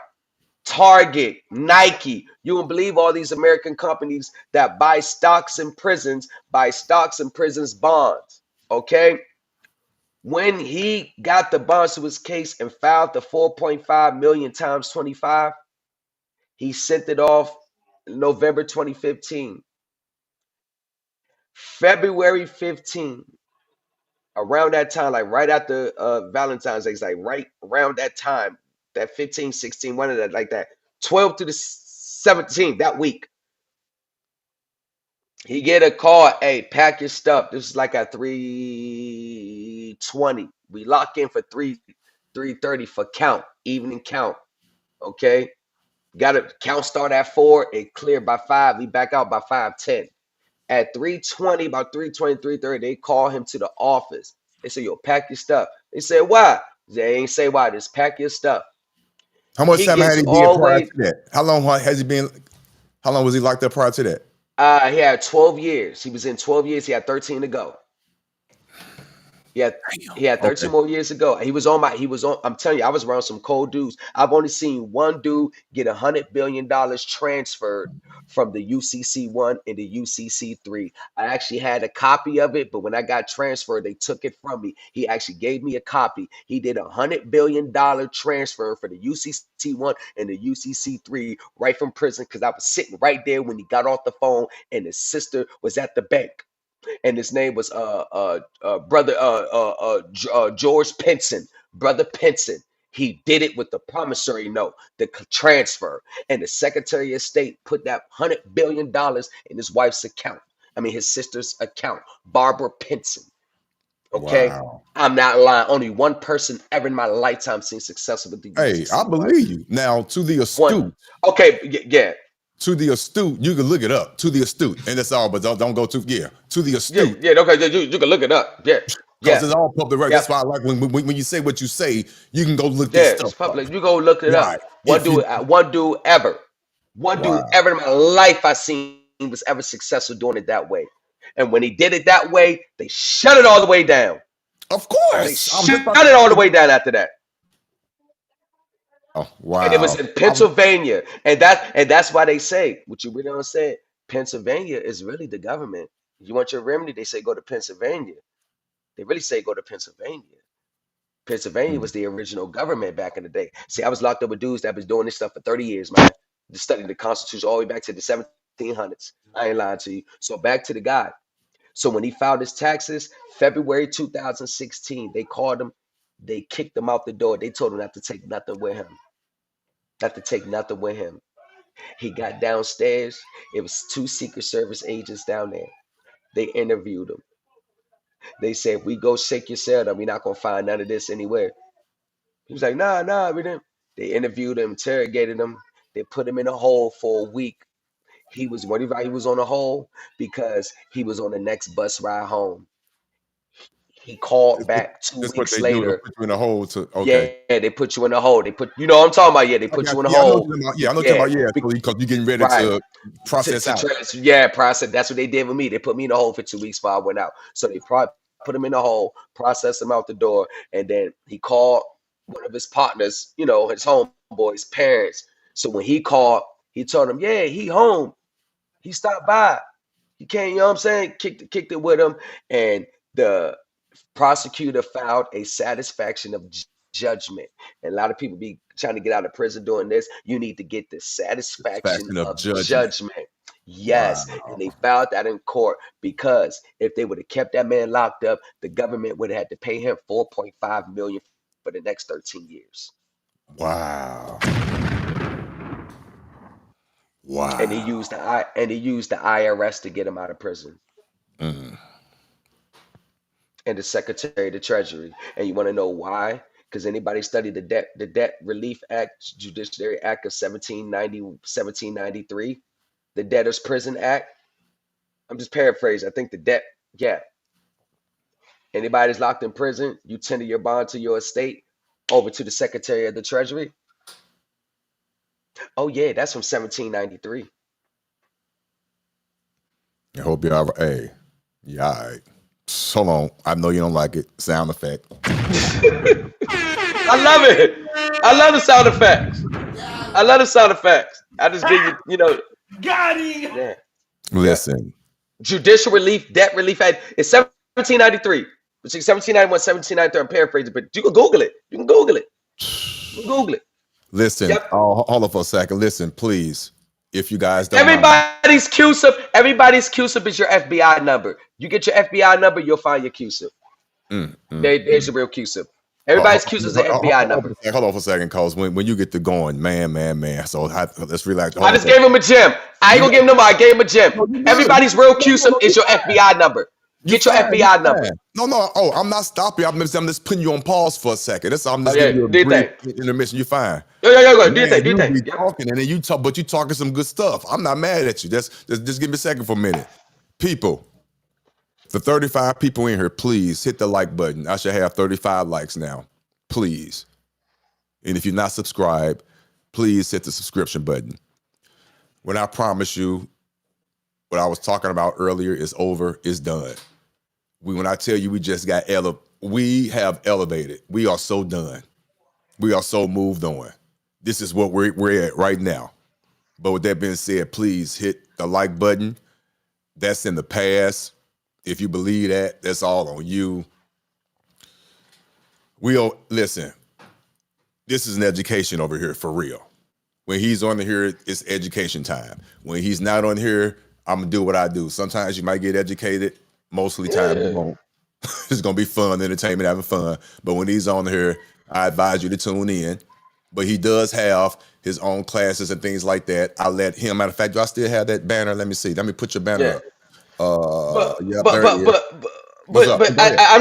Speaker 5: Target, Nike. You won't believe all these American companies that buy stocks in prisons, bonds. Okay? When he got the bonds to his case and filed the 4.5 million times 25, he sent it off November 2015. February 15, around that time, like right after Valentine's Day, like right around that time, that 15, 16, one of that, like that 12 to the 17 that week. He get a call, hey, pack your stuff. This is like at 3:20. We lock in for 3:30 for count, evening count. Okay. Got to count start at 4 and clear by 5. We back out by 5:10. At 3:20, about 3:20, 3:30, they call him to the office. They say, yo, pack your stuff. They said, why? They ain't say why, just pack your stuff.
Speaker 3: How much
Speaker 5: He
Speaker 3: time had
Speaker 5: gets
Speaker 3: he been
Speaker 5: all
Speaker 3: prior
Speaker 5: way.
Speaker 3: to that? How long has he been? How long was he locked up prior to that?
Speaker 5: He had 12 years. He was in 12 years. He had 13 to go. He had 13
Speaker 3: Okay.
Speaker 5: more years to go. I'm telling you, I was around some cold dudes. I've only seen one dude get $100 billion transferred from the UCC1 and the UCC3. I actually had a copy of it, but when I got transferred, they took it from me. He actually gave me a copy. He did $100 billion transfer for the UCC1 and the UCC3 right from prison because I was sitting right there when he got off the phone and his sister was at the bank. And his name was George Penson, brother Penson. He did it with the promissory note, the transfer, and the Secretary of State put that $100 billion in his wife's account. I mean, his sister's account, Barbara Penson. Okay,
Speaker 3: Wow.
Speaker 5: I'm not lying. Only one person ever in my lifetime seen success with the
Speaker 3: Hey, I believe you. Now, to the astute.
Speaker 5: Okay, yeah.
Speaker 3: To the astute, you can look it up. To the astute, and that's all. But don't go too. Yeah, to the astute.
Speaker 5: Yeah. Okay, you can look it up. Yeah.
Speaker 3: Because it's all public record.
Speaker 5: Yeah.
Speaker 3: That's why I like when you say what you say, you can go look
Speaker 5: Yeah,
Speaker 3: this
Speaker 5: it's
Speaker 3: stuff
Speaker 5: public.
Speaker 3: up.
Speaker 5: You go look it
Speaker 3: Right.
Speaker 5: up. One dude ever in my life I seen was ever successful doing it that way. And when he did it that way, they shut it all the way down.
Speaker 3: Of
Speaker 5: They
Speaker 3: course.
Speaker 5: shut it all the way down after that.
Speaker 3: Oh, wow.
Speaker 5: And it was in Pennsylvania. And that's why they say, what you really don't say, Pennsylvania is really the government. You want your remedy, they say go to Pennsylvania. They really say go to Pennsylvania. Pennsylvania was the original government back in the day. See, I was locked up with dudes that was doing this stuff for 30 years, man. Just studying the Constitution all the way back to the 1700s. I ain't lying to you. So back to the guy. So when he filed his taxes, February 2016, they called him. They kicked him out the door. They told him not to take nothing with him. Not to take nothing with him. He got downstairs. It was 2 Secret Service agents down there. They interviewed him. They said, if we go shake your cell, then we're not going to find none of this anywhere. He was like, nah, we didn't. They interviewed him, interrogated him. They put him in a hole for a week. He was worried about he was on a hole because he was on the next bus ride home. He called back 2
Speaker 3: That's
Speaker 5: weeks
Speaker 3: what they do
Speaker 5: later.
Speaker 3: to put you in a hole. Okay.
Speaker 5: Yeah, they put you in a hole. They put, you know what I'm talking about? Yeah, they put you in a hole.
Speaker 3: I know what you're talking about. Yeah, because you're getting ready to process out.
Speaker 5: Process. That's what they did with me. They put me in a hole for 2 weeks before I went out. So they put him in a hole, processed him out the door, and then he called one of his partners, his homeboy's parents. So when he called, he told him, yeah, he home. He stopped by. He came, you know what I'm saying? Kicked it with him. And the prosecutor filed a satisfaction of judgment. And a lot of people be trying to get out of prison doing this. You need to get the satisfaction of judgment. Yes. Wow. And they filed that in court because if they would have kept that man locked up, the government would have had to pay him $4.5 million for the next 13 years.
Speaker 3: Wow.
Speaker 5: And he used the IRS to get him out of prison.
Speaker 3: Mm.
Speaker 5: And the Secretary of the Treasury. And you want to know why? Because anybody studied the Debt Relief Act, Judiciary Act of 1793, the Debtors Prison Act. I'm just paraphrasing. I think anybody that's locked in prison, you tender your bond to your estate over to the Secretary of the Treasury. Oh yeah, that's from 1793.
Speaker 3: I hope you're all right. Hey, yeah, all right. Hold on. I know you don't like it. Sound effect.
Speaker 5: I love it. I love the sound effects. I just give you,
Speaker 1: Got him.
Speaker 5: Yeah.
Speaker 3: Listen.
Speaker 5: Judicial Relief, Debt Relief Act. It's 1793. Between 1791 1793. I'm paraphrasing, but you can Google it.
Speaker 3: Listen.
Speaker 5: Yep.
Speaker 3: Hold on for a second. Listen, please. If you guys don't
Speaker 5: everybody's CUSIP is your FBI number. You get your FBI number, you'll find your CUSIP. There's your real CUSIP. Everybody's accused as an FBI number.
Speaker 3: Hold on for a second, cause when you get to going, man. So let's relax.
Speaker 5: I just gave him a gem. I ain't gonna give him no more. I gave him a gem. Everybody's real accused is your FBI number. Get your FBI number.
Speaker 3: No. Oh, I'm not stopping you. I'm just putting you on pause for a second. I'm just
Speaker 5: yeah,
Speaker 3: giving you a brief intermission. You're fine.
Speaker 5: Yo, go. Do your thing.
Speaker 3: You be talking, and then you talk, but you talking some good stuff. I'm not mad at you. Just give me a second for a minute. People, the 35 people in here, please hit the like button. I should have 35 likes now. Please. And if you're not subscribed, please hit the subscription button. When I promise you, what I was talking about earlier is over, is done. When I tell you we just got we have elevated. We are so done. We are so moved on. This is what we're at right now. But with that being said, please hit the like button. That's in the past. If you believe that, that's all on you. Listen, this is an education over here for real. When he's on here, it's education time. When he's not on here, I'm gonna do what I do. Sometimes you might get educated. Mostly time you won't. It's gonna be fun, entertainment, having fun. But when he's on here, I advise you to tune in. But he does have his own classes and things like that. I let him. Matter of fact, do I still have that banner? Let me see. Let me put your banner up.
Speaker 5: But I'm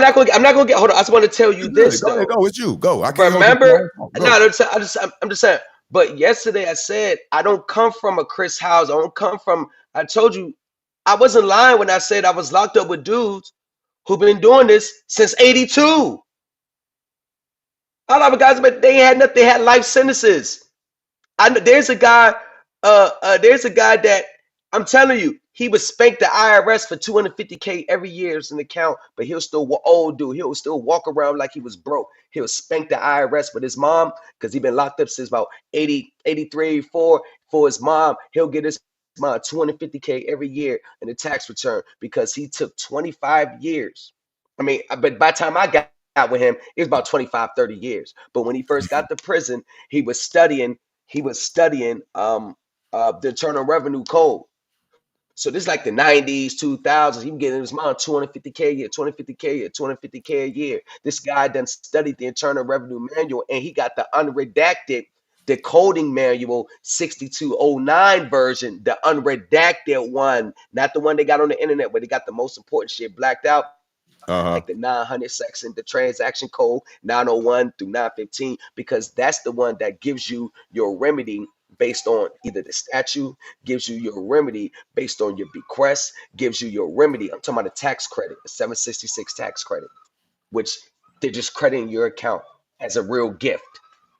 Speaker 5: not gonna get. Hold on. I just want to tell you this.
Speaker 3: Go ahead, go. It's you. Go. I
Speaker 5: can't remember. I'm just saying. But yesterday I said I don't come from a Chris house. I don't come from. I told you I wasn't lying when I said I was locked up with dudes who've been doing this since '82. A lot of guys, but they had nothing. They had life sentences. I know there's a guy. There's a guy that I'm telling you, he would spank the IRS for $250K every year as an account, but he'll still old dude. He'll still walk around like he was broke. He'll spank the IRS with his mom because he's been locked up since about 80, 83, 84 for his mom. He'll get his mom $250K every year in a tax return because he took 25 years. I mean, but by the time I got with him, it was about 25, 30 years. But when he first got to prison, he was studying the Internal Revenue Code. So this is like the 90s, 2000s. He was getting his mom $250K a year, $250K a year, $250K a year. This guy done studied the Internal Revenue Manual, and he got the unredacted decoding manual 6209 version, the unredacted one, not the one they got on the internet where they got the most important shit blacked out. Like the 900 section, the transaction code 901 through 915, because that's the one that gives you your remedy based on either the statute, gives you your remedy based on your bequest, gives you your remedy. I'm talking about a tax credit, a 766 tax credit, which they're just crediting your account as a real gift.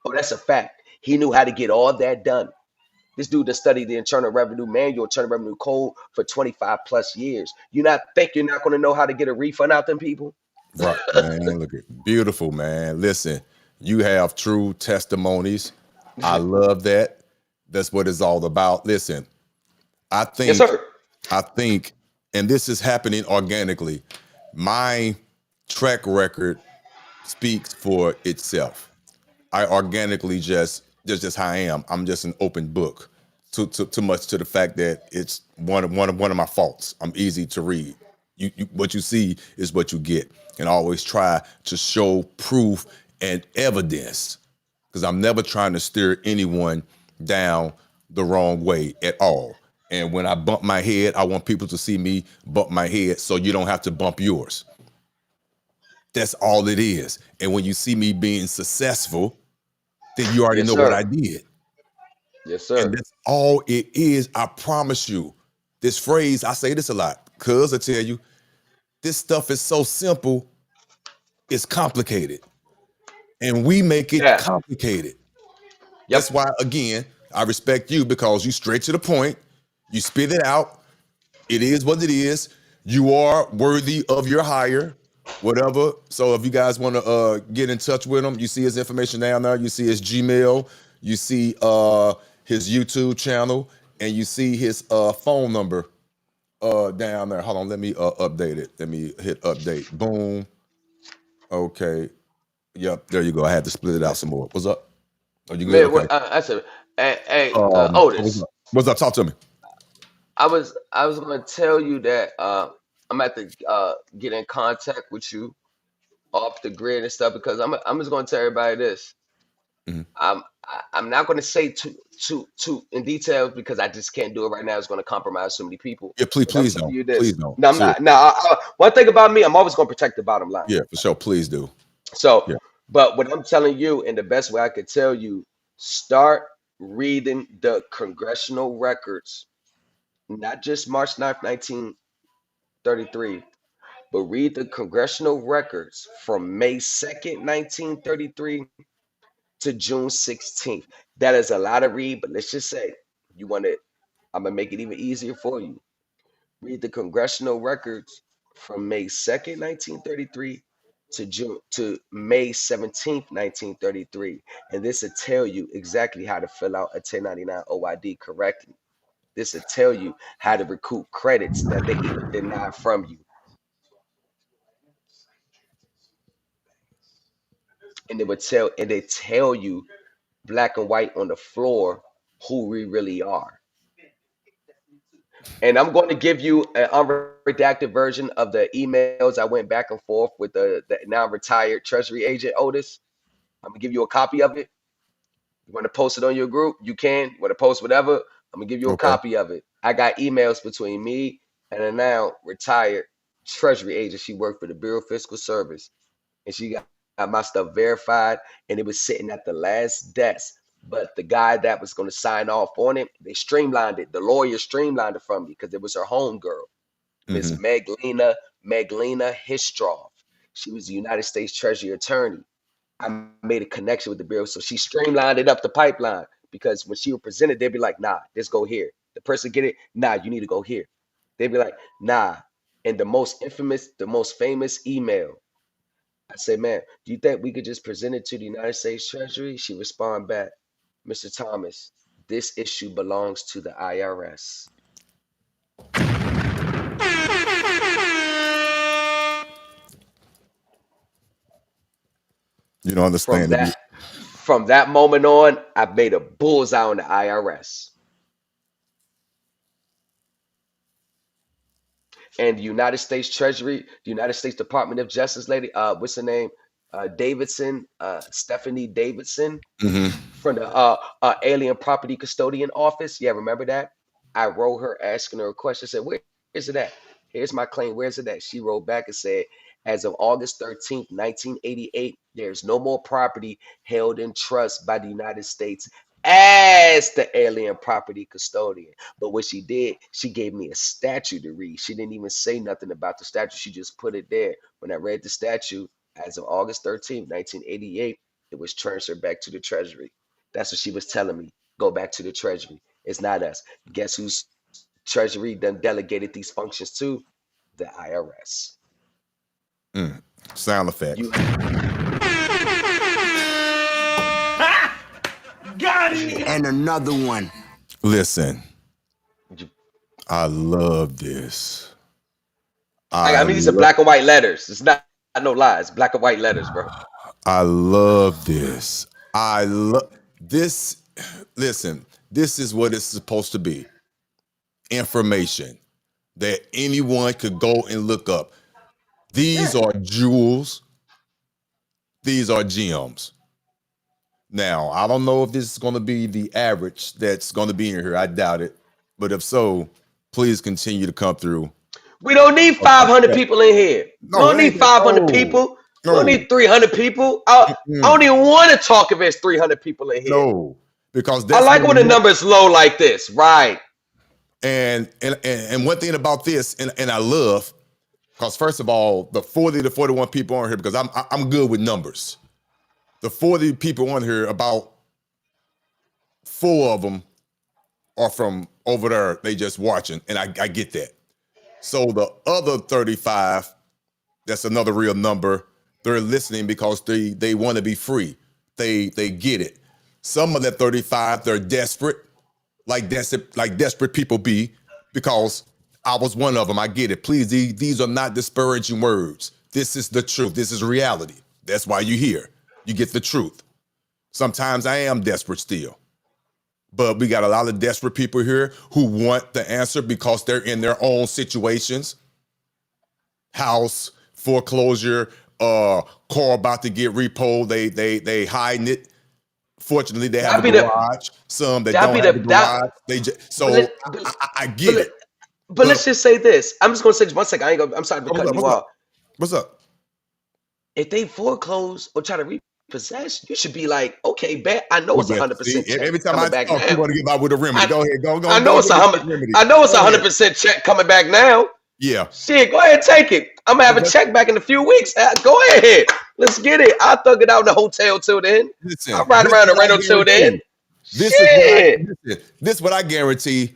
Speaker 5: Oh, that's a fact. He knew how to get all that done. This dude that studied the Internal Revenue Manual, Internal Revenue Code for 25 plus years. You not think you're not going to know how to get a refund out them people?
Speaker 3: Right, man. Look at beautiful, man. Listen, you have true testimonies. I love that. That's what it's all about. Listen, I think,
Speaker 5: yes, sir.
Speaker 3: And this is happening organically. My track record speaks for itself. I organically just how I am. I'm just an open book. Too much to the fact that it's one of my faults. I'm easy to read. You what you see is what you get, and I always try to show proof and evidence, because I'm never trying to steer anyone down the wrong way at all. And when I bump my head, I want people to see me bump my head so you don't have to bump yours. That's all it is. And when you see me being successful, then you already know what I did.
Speaker 5: Yes, sir.
Speaker 3: And that's all it is. I promise you. This phrase, I say this a lot, because I tell you, this stuff is so simple, it's complicated. And we make it complicated. Yep. That's why, again, I respect you, because you straight to the point. You spit it out. It is what it is. You are worthy of your hire, whatever. So if you guys want to get in touch with him, you see his information down there. You see his Gmail. You see his YouTube channel, and you see his phone number down there. Hold on, let me update it. Let me hit update. Boom. Okay. Yep, there you go. I had to split it out some more. What's up? Are you good?
Speaker 5: Man,
Speaker 3: okay.
Speaker 5: I said, hey, Otis.
Speaker 3: What's up? Talk to me.
Speaker 5: I was going to tell you that I'm at to get in contact with you off the grid and stuff, because I'm just gonna tell everybody this.
Speaker 3: Mhm.
Speaker 5: I'm not gonna say too in details because I just can't do it right now. It's gonna compromise so many people.
Speaker 3: Yeah, please,
Speaker 5: But I'm
Speaker 3: please
Speaker 5: telling
Speaker 3: don't.
Speaker 5: you
Speaker 3: Please
Speaker 5: this.
Speaker 3: don't.
Speaker 5: No, I'm not.
Speaker 3: Seriously.
Speaker 5: Now, one thing about me, I'm always gonna protect the bottom line.
Speaker 3: Yeah, for sure. Please do.
Speaker 5: So,
Speaker 3: Yeah.
Speaker 5: but what I'm telling you, and the best way I could tell you, start reading the congressional records, not just March 9th, 1933, but read the congressional records from May 2nd, 1933 to June 16th. That is a lot to read, but let's just say you want to, I'm going to make it even easier for you. Read the congressional records from May 2nd, 1933 to May 17th, 1933. And this will tell you exactly how to fill out a 1099 OID correctly. This will tell you how to recoup credits that they either deny from you. And they tell you black and white on the floor who we really are. And I'm going to give you an unredacted version of the emails I went back and forth with the now retired Treasury agent Otis. I'm gonna give you a copy of it. You want to post it on your group? You can. You want to post whatever? I'm gonna give you a
Speaker 3: Okay.
Speaker 5: copy of it. I got emails between me and a now retired Treasury agent. She worked for the Bureau of Fiscal Service, and she got my stuff verified, and it was sitting at the last desk. But the guy that was going to sign off on it, they streamlined it. The lawyer streamlined it from me because it was her home girl, Miss
Speaker 3: Hmm.
Speaker 5: Meglina Histroff. She was the United States Treasury attorney. I made a connection with the bureau, so she streamlined it up the pipeline. Because when she would present it, they'd be like, "Nah, just go here." The person get it, "Nah, you need to go here." They'd be like, "Nah." And the most famous email, I say, "Man, do you think we could just present it to the United States Treasury?" She respond back, "Mr. Thomas, this issue belongs to the IRS."
Speaker 3: You don't
Speaker 5: From
Speaker 3: understand it.
Speaker 5: that from that moment on, I made a bullseye on the IRS. And the United States Treasury, the United States Department of Justice lady, what's her name? Davidson, Stephanie Davidson
Speaker 3: Hmm.
Speaker 5: from the Alien Property Custodian Office. Yeah, remember that? I wrote her asking her a question. I said, where's it at? Here's my claim. Where's it at? She wrote back and said, as of August 13th, 1988, there's no more property held in trust by the United States as the alien property custodian. But what she did, she gave me a statute to read. She didn't even say nothing about the statute. She just put it there. When I read the statute, as of August 13th, 1988, it was transferred back to the Treasury. That's what she was telling me. Go back to the Treasury. It's not us. Guess who's Treasury then delegated these functions to? The IRS.
Speaker 3: Mm. Sound effects.
Speaker 5: You
Speaker 1: And another one.
Speaker 3: Listen,
Speaker 5: you
Speaker 3: I love this.
Speaker 5: I mean, these are black and white letters. It's not no lies. Black and white letters, bro.
Speaker 3: I love this. I love this. Listen, this is what it's supposed to be. Information that anyone could go and look up. These
Speaker 5: Yeah.
Speaker 3: are jewels. These are gems. Now, I don't know if this is going to be the average that's going to be in here. I doubt it. But if so, please continue to come through.
Speaker 5: We don't need 500 people in here. We
Speaker 3: No,
Speaker 5: don't
Speaker 3: it
Speaker 5: need
Speaker 3: ain't.
Speaker 5: 500
Speaker 3: No,
Speaker 5: people. We don't
Speaker 3: no,
Speaker 5: need 300 people. I don't even want to talk if there's 300 people in here.
Speaker 3: no, because
Speaker 5: I
Speaker 3: that's
Speaker 5: like
Speaker 3: more.
Speaker 5: when the number's low like this. Right.
Speaker 3: And one thing about this, and I love, because first of all, the 40 to 41 people on here, because I'm good with numbers. The 40 people on here, about 4 of them are from over there. They just watching, and I get that. So the other 35, that's another real number. They're listening because they want to be free. They get it. Some of that 35, they're desperate, like desperate people be, because I was one of them. I get it. Please, these are not disparaging words. This is the truth. This is reality. That's why you're here. You get the truth. Sometimes I am desperate still. But we got a lot of desperate people here who want the answer because they're in their own situations. House, foreclosure, car about to get repoed. They hiding it. Fortunately, they have
Speaker 5: That
Speaker 3: a
Speaker 5: be the
Speaker 3: garage. Some that
Speaker 5: that
Speaker 3: don't
Speaker 5: be
Speaker 3: have
Speaker 5: the
Speaker 3: a
Speaker 5: that.
Speaker 3: garage. They just,
Speaker 5: But
Speaker 3: so I
Speaker 5: but,
Speaker 3: get it.
Speaker 5: but let's just say this. I'm just gonna say just 1 second. I'm sorry for
Speaker 3: What's
Speaker 5: cutting
Speaker 3: up?
Speaker 5: you
Speaker 3: What's
Speaker 5: off.
Speaker 3: up? What's up?
Speaker 5: If they foreclose or try to repossess, you should be like, okay, bet I know
Speaker 3: Oh
Speaker 5: it's
Speaker 3: yeah. See,
Speaker 5: 100% check
Speaker 3: every time I
Speaker 5: coming back
Speaker 3: talk, you
Speaker 5: now.
Speaker 3: want to get out with a remedy.
Speaker 5: I
Speaker 3: Go ahead. Go
Speaker 5: I know
Speaker 3: go
Speaker 5: it's
Speaker 3: with
Speaker 5: a
Speaker 3: the
Speaker 5: hundred.
Speaker 3: quick remedy.
Speaker 5: I know it's
Speaker 3: Go ahead.
Speaker 5: 100% check coming back now.
Speaker 3: Yeah.
Speaker 5: Shit, go ahead and take it. I'm gonna have a
Speaker 3: That's,
Speaker 5: check back in a few weeks. Go ahead, let's get it. I'll thug it out in the hotel till then. I'll
Speaker 3: listen,
Speaker 5: ride
Speaker 3: this is
Speaker 5: around the
Speaker 3: what I
Speaker 5: rental till then.
Speaker 3: guarantee.
Speaker 5: Shit.
Speaker 3: This is what I guarantee.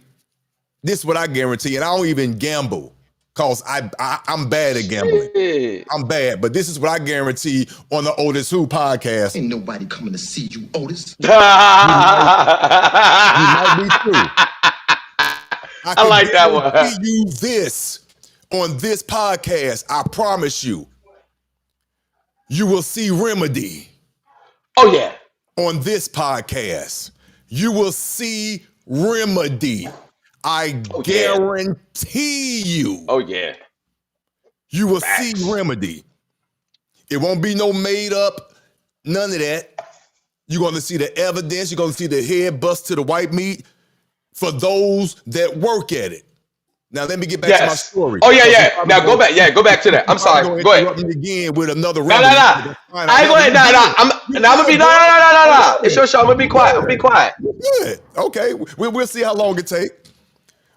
Speaker 3: This is what I guarantee, and I don't even gamble, cause I'm bad at gambling.
Speaker 5: Shit.
Speaker 3: I'm bad, but this is what I guarantee on the OtisWho podcast.
Speaker 2: Ain't nobody coming to see you, Otis.
Speaker 3: You might be true. I can
Speaker 5: like that one.
Speaker 3: guarantee you this on this podcast. I promise you, you will see remedy
Speaker 5: Oh yeah.
Speaker 3: on this podcast. You will see remedy. I
Speaker 5: Oh yeah.
Speaker 3: guarantee you.
Speaker 5: Oh yeah.
Speaker 3: You will
Speaker 5: Facts.
Speaker 3: see remedy. It won't be no made up, none of that. You're going to see the evidence. You're going to see the head bust to the white meat for those that work at it. Now, let me get back to my story.
Speaker 5: Oh yeah. Now go back. Yeah, go back to that. I'm sorry. Go ahead.
Speaker 3: Interrupt me again with another
Speaker 5: No.
Speaker 3: remedy.
Speaker 5: I ain't going. I'm gonna be. No. It's your show. I'm gonna be quiet. I'm gonna be quiet.
Speaker 3: Good. Okay. We'll see how long it takes.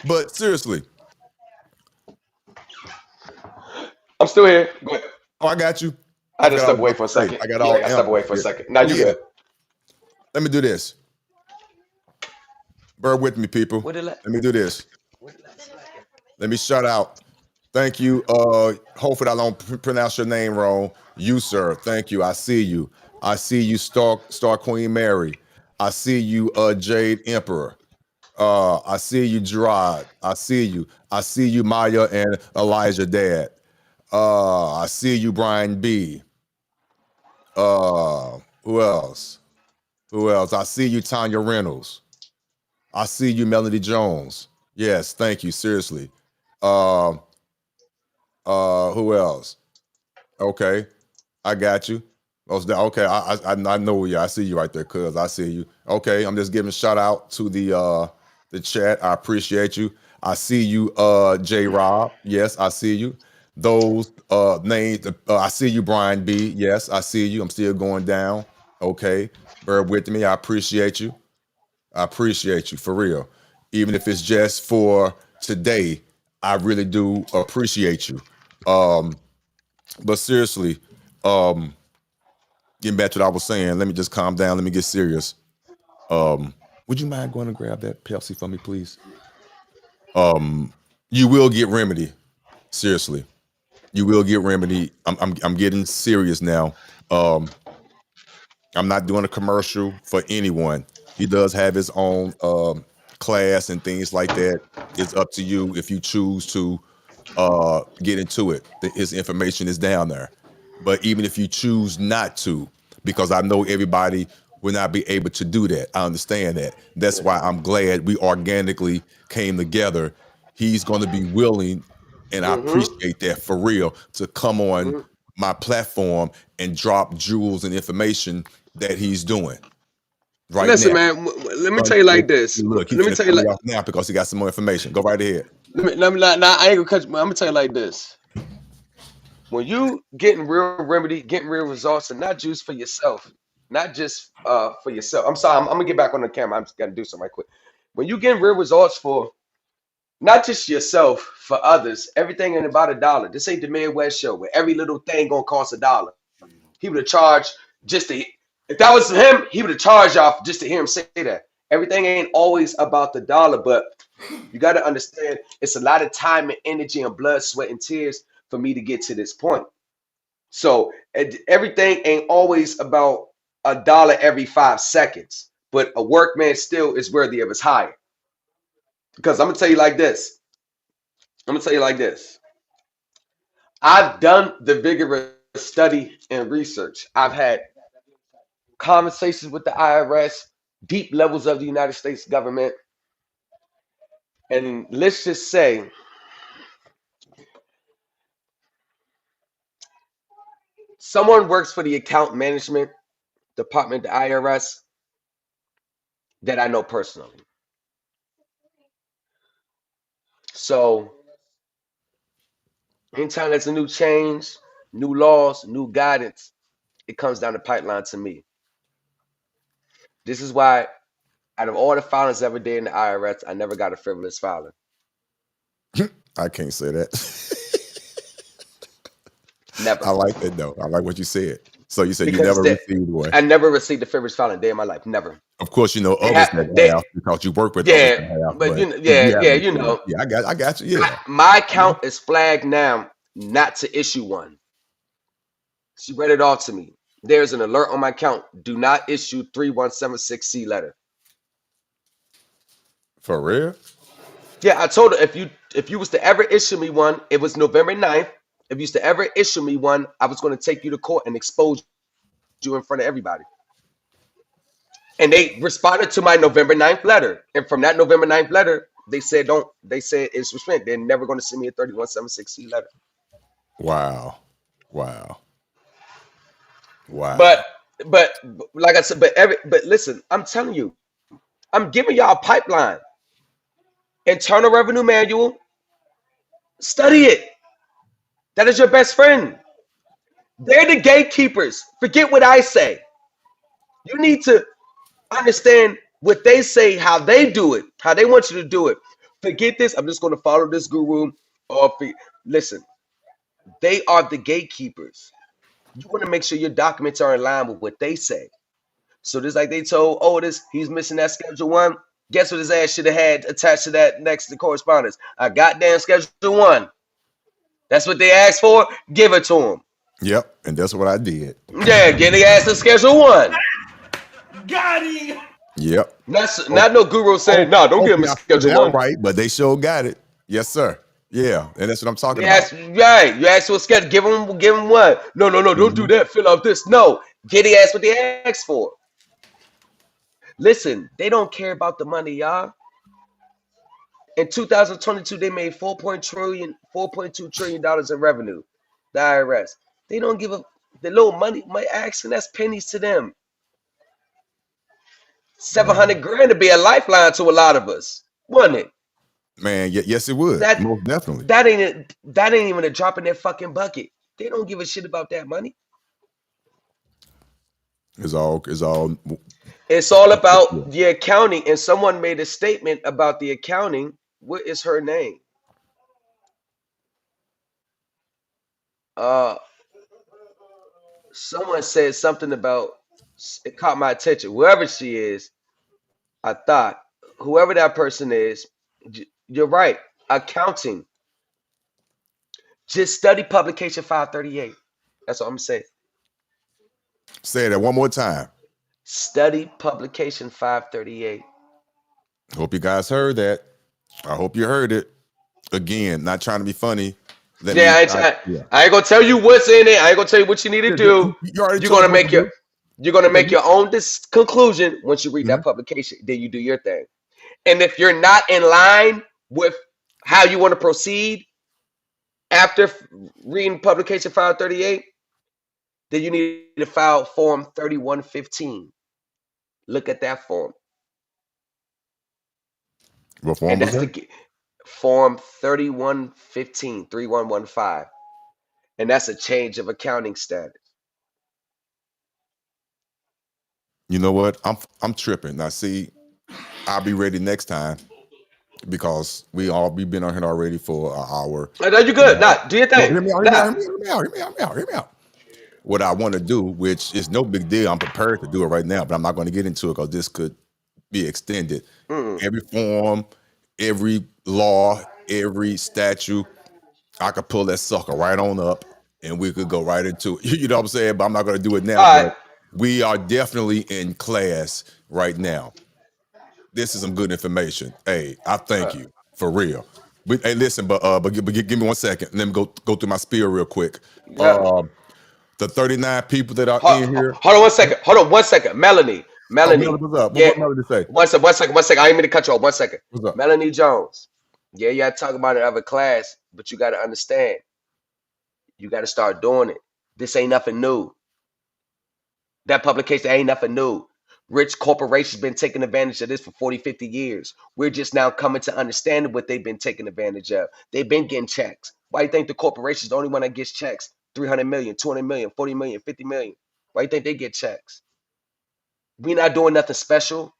Speaker 3: But seriously.
Speaker 5: I'm still here. Go ahead.
Speaker 3: Oh, I got you.
Speaker 5: I just step away for a second.
Speaker 3: I got
Speaker 5: step away for a second. Now you good.
Speaker 3: Let me do this. Bear with me, people. Let me do this. Let me shout out. Thank you. Hopefully I don't pronounce your name wrong. You, sir. Thank you. I see you. I see you, Star Queen Mary. I see you, Jade Emperor. I see you, Gerard. I see you. I see you, Maya and Elijah Dad. I see you, Brian B. Who else? Who else? I see you, Tanya Reynolds. I see you, Melody Jones. Yes, thank you. Seriously. Who else? Okay, I got you. Okay, I know you. I see you right there, cuz I see you. Okay, I'm just giving a shout out to the chat. I appreciate you. I see you, J Rob. Yes, I see you. Those names. I see you, Brian B. Yes, I see you. I'm still going down. Okay, bear with me. I appreciate you. I appreciate you for real. Even if it's just for today, I really do appreciate you. But seriously, getting back to what I was saying, let me just calm down. Let me get serious. Would you mind going to grab that Pepsi for me, please? You will get remedy. Seriously, you will get remedy. I'm getting serious now. I'm not doing a commercial for anyone. He does have his own class and things like that. It's up to you if you choose to get into it. His information is down there. But even if you choose not to, because I know everybody will not be able to do that. I understand that. That's why I'm glad we organically came together. He's going to be willing, and I appreciate that for real, to come on my platform and drop jewels and information that he's doing right
Speaker 5: Listen,
Speaker 3: now.
Speaker 5: man. Let me tell you like this.
Speaker 3: Look,
Speaker 5: Let me tell you like.
Speaker 3: off now because he got some more information. Go right ahead.
Speaker 5: Let me nah, I ain't gonna cut you. I'm gonna tell you like this. When you getting real remedy, getting real results, and not just for yourself, not just for yourself. I'm sorry. I'm gonna get back on the camera. I'm just gonna do something right quick. When you getting real results for not just yourself, for others, everything ain't about $1. This ain't the Midwest show where every little thing gonna cost $1. He would have charged just to, if that was him, he would have charged y'all just to hear him say that. Everything ain't always about the dollar, but you got to understand it's a lot of time and energy and blood, sweat, and tears for me to get to this point. So everything ain't always about $1 every 5 seconds, but a workman still is worthy of his hire. Because I'm gonna tell you like this. I've done the vigorous study and research. I've had conversations with the IRS, deep levels of the United States government. And let's just say someone works for the account management department, the IRS, that I know personally. So anytime there's a new change, new laws, new guidance, it comes down the pipeline to me. This is why, out of all the filings I ever did in the IRS, I never got a frivolous filing.
Speaker 3: I can't say that.
Speaker 5: Never.
Speaker 3: I like that though. I like what you said. So you said
Speaker 5: Because
Speaker 3: you never
Speaker 5: they-
Speaker 3: received one.
Speaker 5: I never received a frivolous filing a day in my life. Never.
Speaker 3: Of course, you know
Speaker 5: They
Speaker 3: others
Speaker 5: ha-
Speaker 3: that
Speaker 5: they-
Speaker 3: have because you work with others
Speaker 5: Yeah,
Speaker 3: that have.
Speaker 5: but you know,
Speaker 3: you
Speaker 5: yeah,
Speaker 3: haven't
Speaker 5: you
Speaker 3: received
Speaker 5: know.
Speaker 3: it. Yeah, I got you. Yeah.
Speaker 5: My account is flagged now not to issue one. She read it off to me. There's an alert on my account. Do not issue 3176C letter.
Speaker 3: For real?
Speaker 5: Yeah, I told her if you was to ever issue me one, it was November 9th. If you was to ever issue me one, I was going to take you to court and expose you in front of everybody. And they responded to my November 9th letter. And from that November 9th letter, they said it's suspended. They're never going to send me a 3176C letter.
Speaker 3: Wow.
Speaker 5: But like I said, but listen, I'm telling you, I'm giving y'all a pipeline. Internal Revenue Manual. Study it. That is your best friend. They're the gatekeepers. Forget what I say. You need to understand what they say, how they do it, how they want you to do it. Forget this. I'm just going to follow this guru. Listen, they are the gatekeepers. You want to make sure your documents are in line with what they say. So just like they told Otis, he's missing that Schedule 1. Guess what his ass should have had attached to that next to correspondence? A goddamn Schedule 1. That's what they asked for. Give it to him.
Speaker 3: Yep, and that's what I did.
Speaker 5: Yeah, get the ass to Schedule 1.
Speaker 6: Got him.
Speaker 3: Yep.
Speaker 5: Not no guru saying, no, don't give him a Schedule 1.
Speaker 3: Right, but they sure got it. Yes, sir. Yeah, and that's what I'm talking
Speaker 5: Yes,
Speaker 3: about.
Speaker 5: right. You asked for a schedule. Give him one. No, don't do that. Fill out this. No, get the ass what they asked for. Listen, they don't care about the money, y'all. In 2022, they made $4.2 trillion in revenue. The IRS. They don't give the little money. My action, that's pennies to them. 700 grand to be a lifeline to a lot of us, wouldn't it?
Speaker 3: Man, yes, it would. Most definitely.
Speaker 5: That ain't even a drop in their fucking bucket. They don't give a shit about that money.
Speaker 3: It's all
Speaker 5: about the accounting. And someone made a statement about the accounting. What is her name? Someone said something about, it caught my attention. Whoever she is, I thought, whoever that person is, you're right. Accounting. Just study publication 538. That's what I'm saying.
Speaker 3: Say that one more time.
Speaker 5: Study publication 538.
Speaker 3: Hope you guys heard that. I hope you heard it. Again, not trying to be funny.
Speaker 5: I ain't gonna tell you what's in it. I ain't gonna tell you what you need to do. You're gonna make your own conclusion once you read that publication. Then you do your thing. And if you're not in line with how you want to proceed after reading publication 538, then you need to file form 3115. Look at that form.
Speaker 3: What form was that?
Speaker 5: Form 3115, 3115. And that's a change of accounting status.
Speaker 3: You know what? I'm tripping. Now see, I'll be ready next time because we've been on here already for an hour.
Speaker 5: No, you good. Do your thing.
Speaker 3: Hear me out. What I want to do, which is no big deal, I'm prepared to do it right now, but I'm not going to get into it because this could be extended. Every form, every law, every statute, I could pull that sucker right on up and we could go right into it. You know what I'm saying? But I'm not going to do it now. But we are definitely in class right now. This is some good information. Hey, I thank you for real. Hey, listen, but give me 1 second. Let me go through my spiel real quick.
Speaker 5: Yeah.
Speaker 3: The 39 people that are in here.
Speaker 5: Hold on 1 second. Melanie.
Speaker 3: What's up?
Speaker 5: Yeah.
Speaker 3: What Melanie say?
Speaker 5: One second. I ain't mean to cut you off. 1 second.
Speaker 3: What's up?
Speaker 5: Melanie Jones. Yeah, you got to talk about it in other class, but you got to understand. You got to start doing it. This ain't nothing new. That publication ain't nothing new. Rich corporations been taking advantage of this for 40, 50 years. We're just now coming to understand what they've been taking advantage of. They've been getting checks. Why do you think the corporation's the only one that gets checks? 300 million, 200 million, 40 million, 50 million. Why do you think they get checks? We not doing nothing special.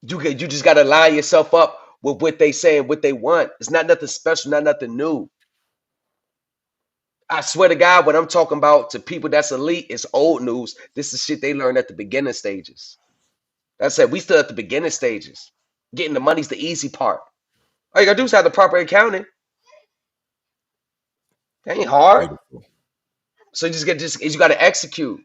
Speaker 5: You just got to line yourself up with what they say and what they want. It's not nothing special, not nothing new. I swear to God, what I'm talking about to people that's elite is old news. This is shit they learned at the beginning stages. That's said, we still at the beginning stages. Getting the money's the easy part. All you gotta do is have the proper accounting. That ain't hard.
Speaker 3: Beautiful.
Speaker 5: So you gotta execute.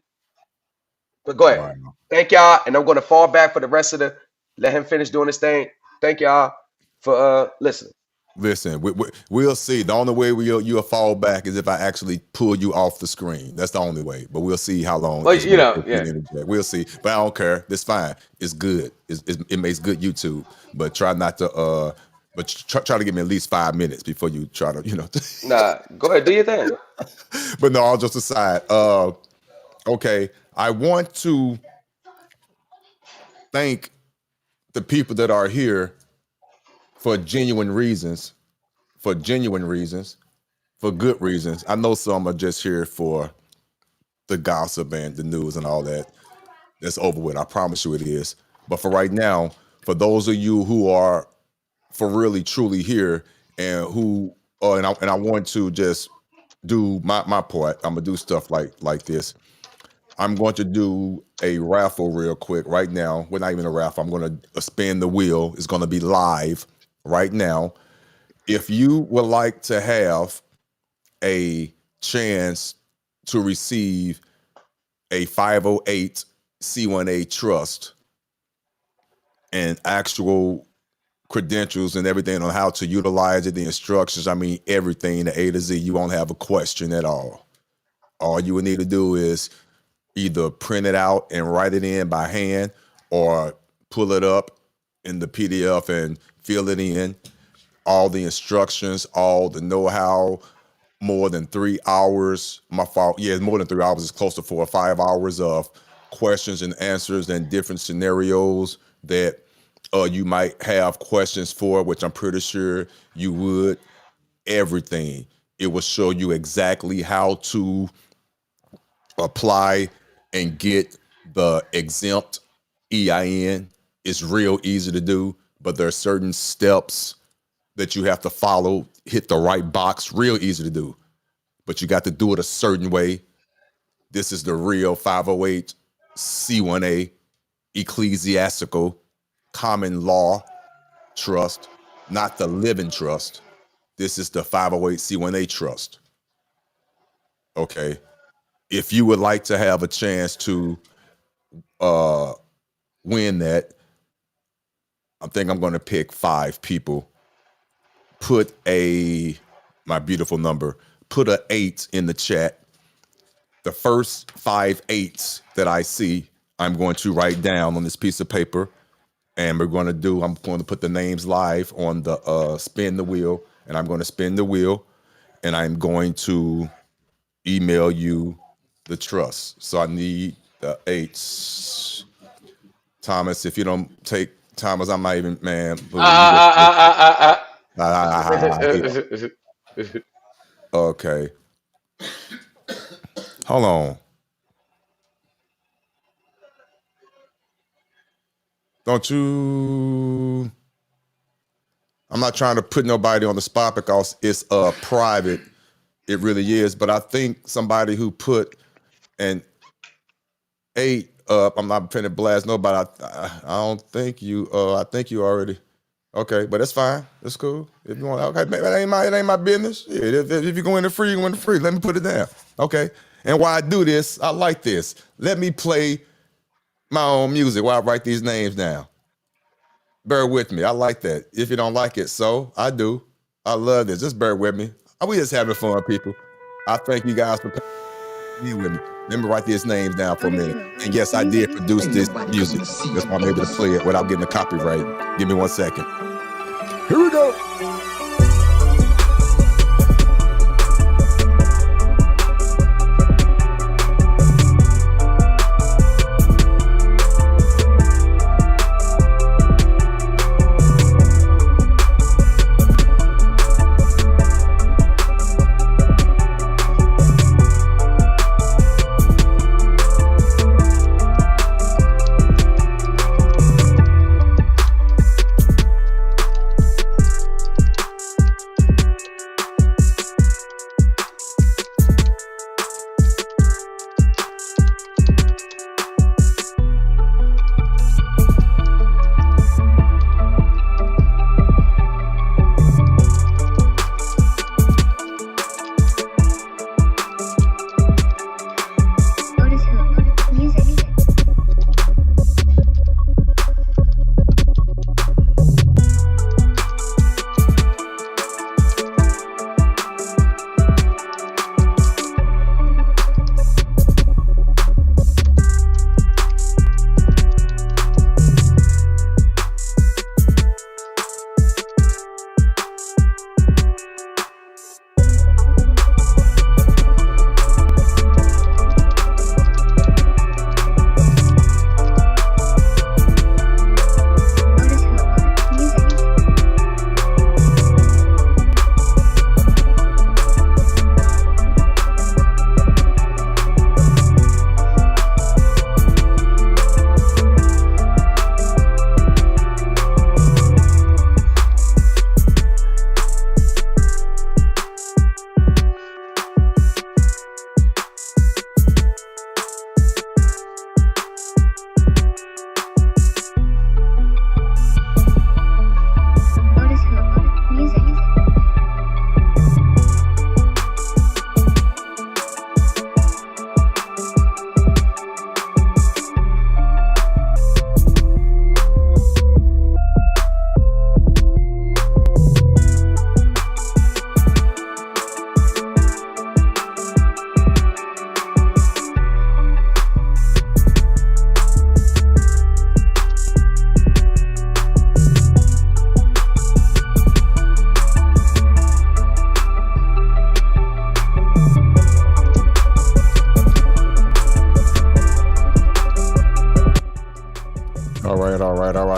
Speaker 5: But go ahead.
Speaker 3: Wow.
Speaker 5: Thank y'all, and I'm gonna fall back for the rest of the. Let him finish doing his thing. Thank y'all for listening.
Speaker 3: Listen, we'll see. The only way you'll fall back is if I actually pull you off the screen. That's the only way. But we'll see how long.
Speaker 5: Well,
Speaker 3: it's
Speaker 5: you
Speaker 3: gonna
Speaker 5: know,
Speaker 3: take you to
Speaker 5: yeah.
Speaker 3: interject. We'll see. But I don't care. It's fine. It's good. It makes good YouTube. But try not to. But try to give me at least 5 minutes before you try to.
Speaker 5: Nah, go ahead, do your thing.
Speaker 3: But no, all just aside. Okay, I want to thank the people that are here for genuine reasons, for good reasons. I know some are just here for the gossip and the news and all that. That's over with. I promise you it is. But for right now, for those of you who are for really truly here and who and I want to just do my part. I'm gonna do stuff like this. I'm going to do a raffle real quick right now. We're not even a raffle. I'm going to spin the wheel. It's going to be live right now. If you would like to have a chance to receive a 508c1a trust and actual credentials and everything on how to utilize it, the instructions, I mean, everything, the A to Z, you won't have a question at all. All you would need to do is either print it out and write it in by hand or pull it up in the PDF and fill it in. All the instructions, all the know-how, more than 3 hours. My fault. Yeah, it's more than 3 hours. It's close to 4 or 5 hours of questions and answers and different scenarios that you might have questions for, which I'm pretty sure you would. Everything. It will show you exactly how to apply and get the exempt EIN. It's real easy to do, but there are certain steps that you have to follow, hit the right box, real easy to do, but you got to do it a certain way. This is the real 508c1a ecclesiastical common law trust, not the living trust. This is the 508c1a trust. Okay. If you would like to have a chance to win that, I think I'm going to pick 5 people. Put my beautiful number, put a 8 in the chat. The first 5 8s that I see, I'm going to write down on this piece of paper, and I'm going to put the names live on the spin the wheel, and I'm going to spin the wheel, and I'm going to email you the trust. So I need the 8s. Thomas, if you don't take Thomas, I'm not even, man. Okay. Hold on. Don't you? I'm not trying to put nobody on the spot because it's private. It really is. But I think somebody who put an 8 up, I'm not finna blast nobody. I don't think you. I think you already. Okay, but that's fine. That's cool. If you want, okay, it ain't my business. Yeah, if you go in the free, you go in the free. Let me put it down. Okay. And while I do this, I like this. Let me play my own music while I write these names down. Bear with me. I like that. If you don't like it, so I do. I love this. Just bear with me. We just having fun, people. I thank you guys for being with me. Let me write these names down for a minute. And yes, I did produce this music. That's why I'm able to play it without getting a copyright. Give me 1 second. Here we go.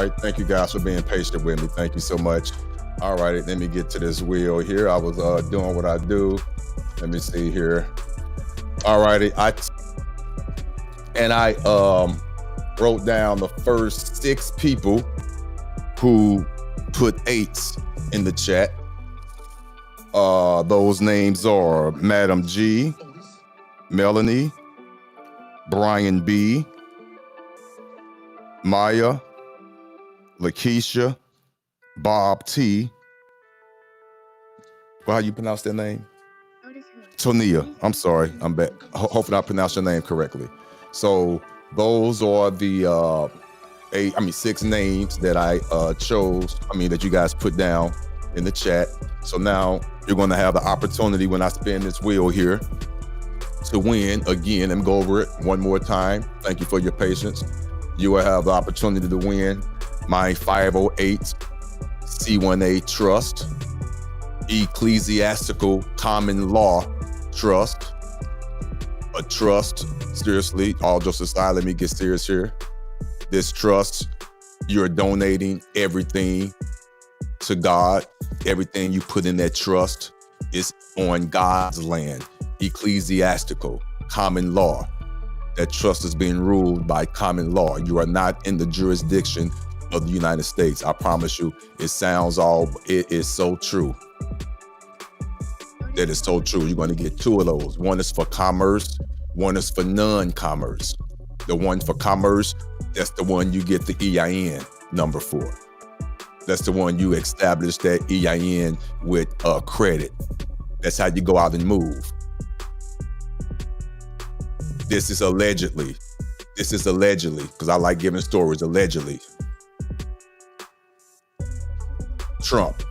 Speaker 3: right. Thank you guys for being patient with me. Thank you so much. All right. Let me get to this wheel here. I was doing what I do. Let me see here. All righty. I wrote down the first 6 people who put 8s in the chat. Those names are Madam G, Melanie, Brian B, Maya, Lakeisha, Bob T. Well, how you pronounce that name? Tonia. I'm sorry. I'm back. Hopefully I pronounced your name correctly. So those are the 6 names that I chose. That you guys put down in the chat. So now you're going to have the opportunity when I spin this wheel here to win again. Let me go over it one more time. Thank you for your patience. You will have the opportunity to win my 508 C1A trust, ecclesiastical common law trust, a trust. Seriously, all jokes aside, let me get serious here. This trust, you're donating everything to God. Everything you put in that trust is on God's land. Ecclesiastical, common law. That trust is being ruled by common law. You are not in the jurisdiction of the United States. I promise you, it is so true. That is so true. You're going to get 2 of those. One is for commerce, one is for non-commerce. The one for commerce, that's the one you get the EIN number for. That's the one you establish that EIN with credit. That's how you go out and move. This is allegedly, because I like giving stories, allegedly. Trump.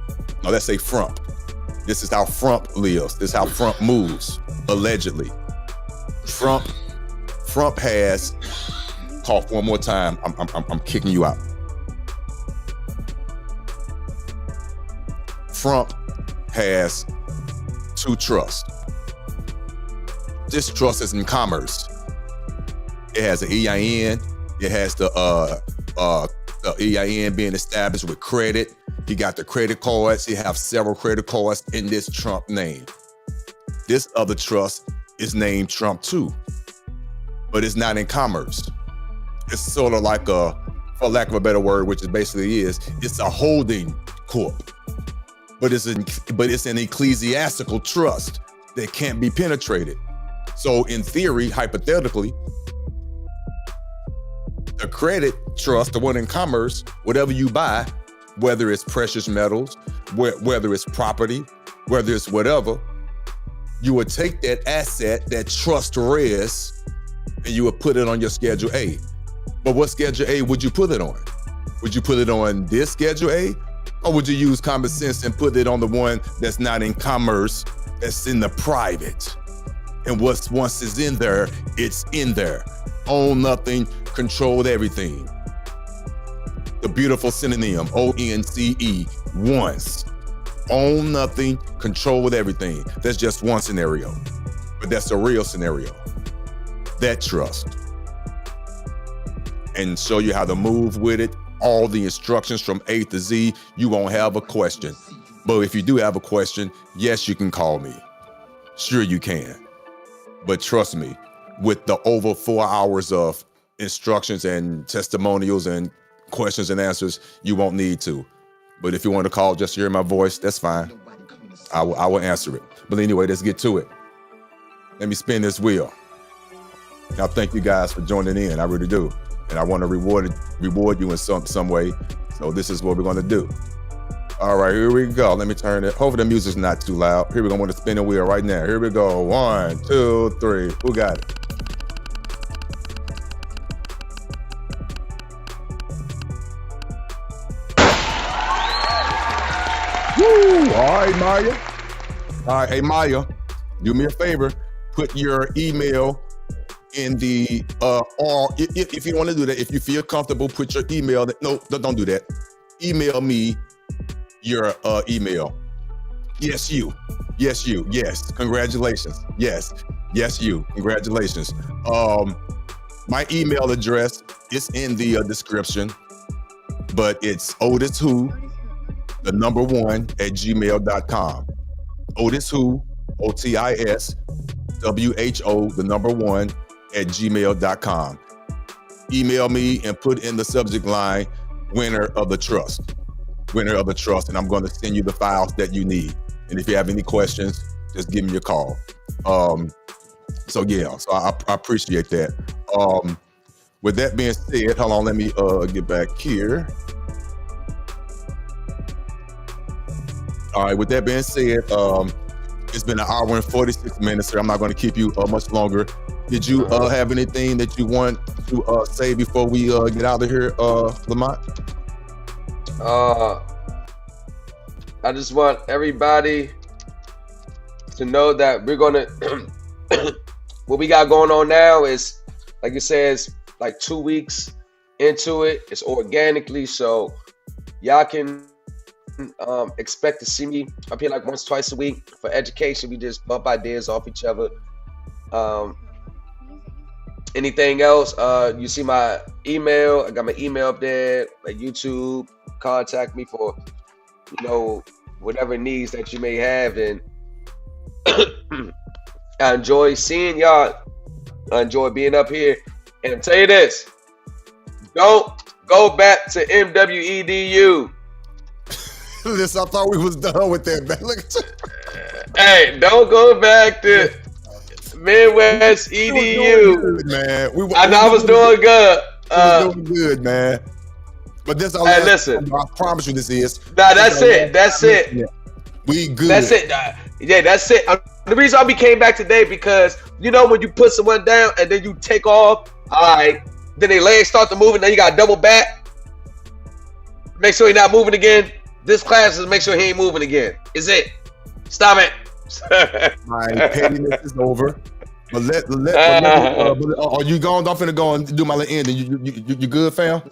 Speaker 3: No, let's say Frump. This is how Frump lives. This is how Frump moves, allegedly. Frump has, cough one more time, I'm kicking you out. Frump has 2 trusts. This trust is in commerce. It has an EIN. It has the EIN being established with credit. He got the credit cards. He have several credit cards in this Trump name. This other trust is named Trump too, but it's not in commerce. It's sort of like for lack of a better word, which it basically is, it's a holding corp, but it's an ecclesiastical trust that can't be penetrated. So in theory, hypothetically, the credit trust, the one in commerce, whatever you buy, whether it's precious metals, whether it's property, whether it's whatever, you would take that asset, that trust res, and you would put it on your Schedule A. But what Schedule A would you put it on? Would you put it on this Schedule A? Or would you use common sense and put it on the one that's not in commerce, that's in the private? And once it's in there, it's in there. Own nothing, controlled everything. The beautiful synonym, ONCE, once. Own nothing, control everything. That's just one scenario, but that's a real scenario. That trust. And show you how to move with it. All the instructions from A to Z, you won't have a question. But if you do have a question, yes, you can call me. Sure you can. But trust me, with the over 4 hours of instructions and testimonials and questions and answers, you won't need to. But if you want to call just to hear my voice, that's fine. I will answer it. But anyway, let's get to it. Let me spin this wheel. Now, thank you guys for joining in. I really do. And I want to reward you in some way. So this is what we're going to do. All right, here we go. Let me turn it. Hopefully the music's not too loud. Here we go. I'm going to spin the wheel right now. Here we go. 1, 2, 3. Who got it? Woo! All right, Maya. All right, hey, Maya, do me a favor. Put your email in the, or if you want to do that, if you feel comfortable, put your email. No, don't do that. Email me your email. Yes, you. Yes, you. Yes. Congratulations. Yes. Yes, you. Congratulations. My email address is in the description. but it's OtisWho, the number 1 at gmail.com. OtisWho, OtisWho, the number 1 at gmail.com. Email me and put in the subject line, winner of the trust, and I'm going to send you the files that you need. And if you have any questions, just give me a call. So I appreciate that. With that being said, hold on, let me get back here. All right, with that being said, it's been an hour and 46 minutes, sir. I'm not going to keep you much longer. Did you have anything that you want to say before we get out of here, Lamont?
Speaker 5: I just want everybody to know that we're gonna what we got going on now is, like you said, it's like 2 weeks into it. It's organically, so y'all can expect to see me up here like once, twice a week for education. We just bump ideas off each other. Anything else, you see my email. I got my email up there, like YouTube. Contact me for, whatever needs that you may have. And I enjoy seeing y'all. I enjoy being up here. And I'll tell you this, don't go back to MWEDU.
Speaker 3: Listen, I thought we was done with that, man. Look at you.
Speaker 5: Hey, don't go back to Midwest EDU.
Speaker 3: Good, man.
Speaker 5: I was doing good.
Speaker 3: Doing good, man. But this,
Speaker 5: hey, listen.
Speaker 3: I promise you, this is.
Speaker 5: Nah, that's it. That's it.
Speaker 3: Yeah. We good.
Speaker 5: That's it. Yeah, that's it. The reason I came back today because when you put someone down and then you take off, all right, then their legs start to move, and then you got double back. Make sure he's not moving again. This class is make sure he ain't moving again. Is it? Stop it.
Speaker 3: My pettiness is over. But are you going? I'm finna go and do my little ending. You good, fam?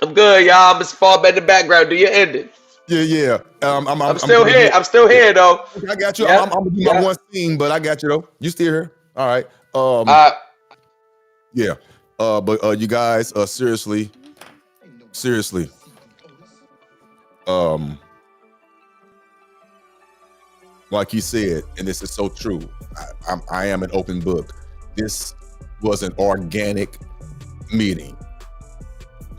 Speaker 5: I'm good, y'all. I'm just fall back in the background. Do your ending.
Speaker 3: Yeah. I'm
Speaker 5: still here. I'm still here, though.
Speaker 3: I got you.
Speaker 5: Yeah.
Speaker 3: I'm gonna do my one scene, but I got you though. You still here? All right. Yeah. But you guys, seriously. Like you said, and this is so true. I am an open book. This was an organic meeting.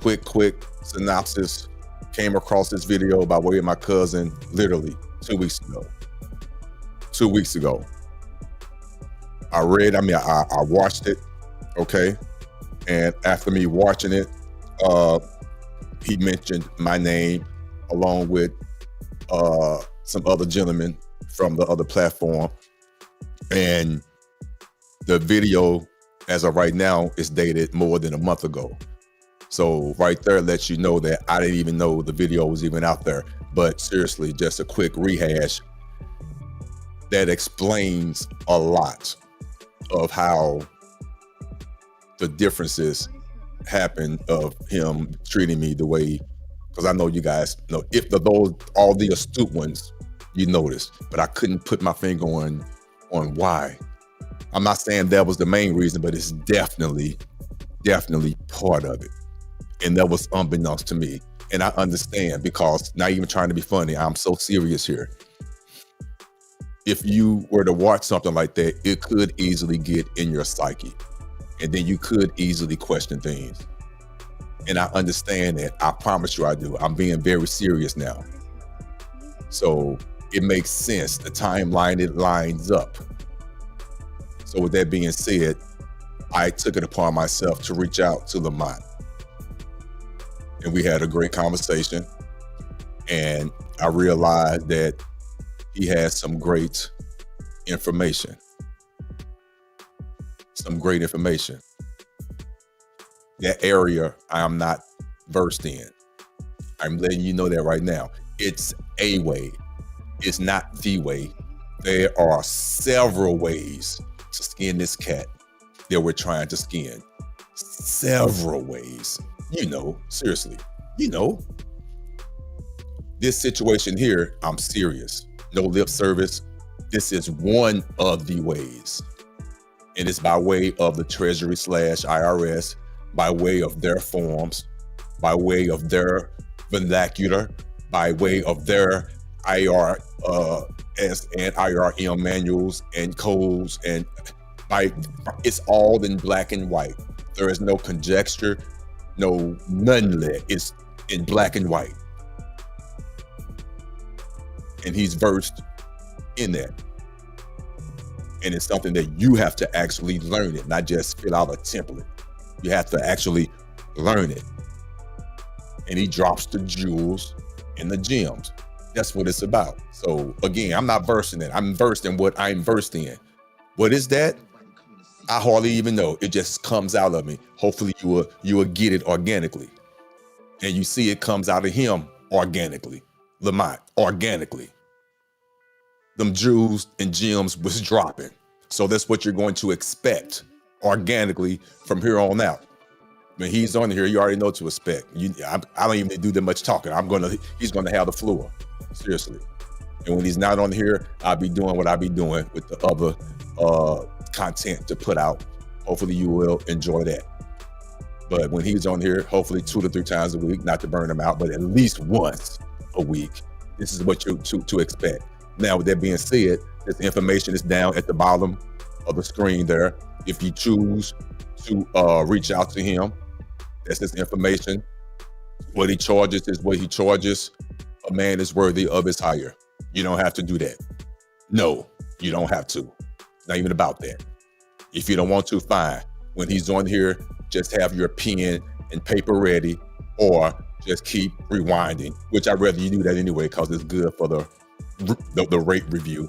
Speaker 3: Quick synopsis. Came across this video by way of my cousin literally 2 weeks ago. 2 weeks ago. I watched it, okay? And after me watching it, he mentioned my name along with some other gentlemen from the other platform. And the video, as of right now, is dated more than a month ago. So right there lets you know that I didn't even know the video was even out there. But seriously, just a quick rehash that explains a lot of how the differences happened of him treating me the way, because I know you guys know, all the astute ones, you noticed, but I couldn't put my finger on why. I'm not saying that was the main reason, but it's definitely part of it. And that was unbeknownst to me. And I understand, because not even trying to be funny, I'm so serious here. If you were to watch something like that, it could easily get in your psyche. And then you could easily question things. And I understand that. I promise you I do. I'm being very serious now. So it makes sense. The timeline, it lines up. So with that being said, I took it upon myself to reach out to Lamont. And we had a great conversation. And I realized that he has some great information. That area I am not versed in. I'm letting you know that right now. It's a way. It's not the way. There are several ways to skin this cat that we're trying to skin. Several ways. Seriously, this situation here, I'm serious. No lip service. This is one of the ways. And it's by way of the Treasury / IRS, by way of their forms. by way of their vernacular, by way of their IRS and IRM manuals and codes, and it's all in black and white. There is no conjecture, none of that. It's in black and white. And he's versed in that. And it's something that you have to actually learn it, not just fill out a template. You have to actually learn it. And he drops the jewels and the gems. That's what it's about. So again, I'm not versed in it. I'm versed in what I'm versed in. What is that? I hardly even know. It just comes out of me. Hopefully you will get it organically. And you see it comes out of him organically. Lamont, organically. Them jewels and gems was dropping. So that's what you're going to expect organically from here on out. When he's on here, you already know what to expect. I don't even do that much talking. He's gonna have the floor, seriously. And when he's not on here, I'll be doing what I be doing with the other content to put out. Hopefully you will enjoy that. But when he's on here, hopefully 2 to 3 times a week, not to burn him out, but at least once a week. This is what you to expect. Now, with that being said, this information is down at the bottom of the screen there. If you choose to reach out to him, that's his information. What he charges is what he charges. A man is worthy of his hire. You don't have to do that. No, you don't have to. It's not even about that. If you don't want to, fine. When he's on here, just have your pen and paper ready, or just keep rewinding, which I'd rather you do that anyway, because it's good for the rate review.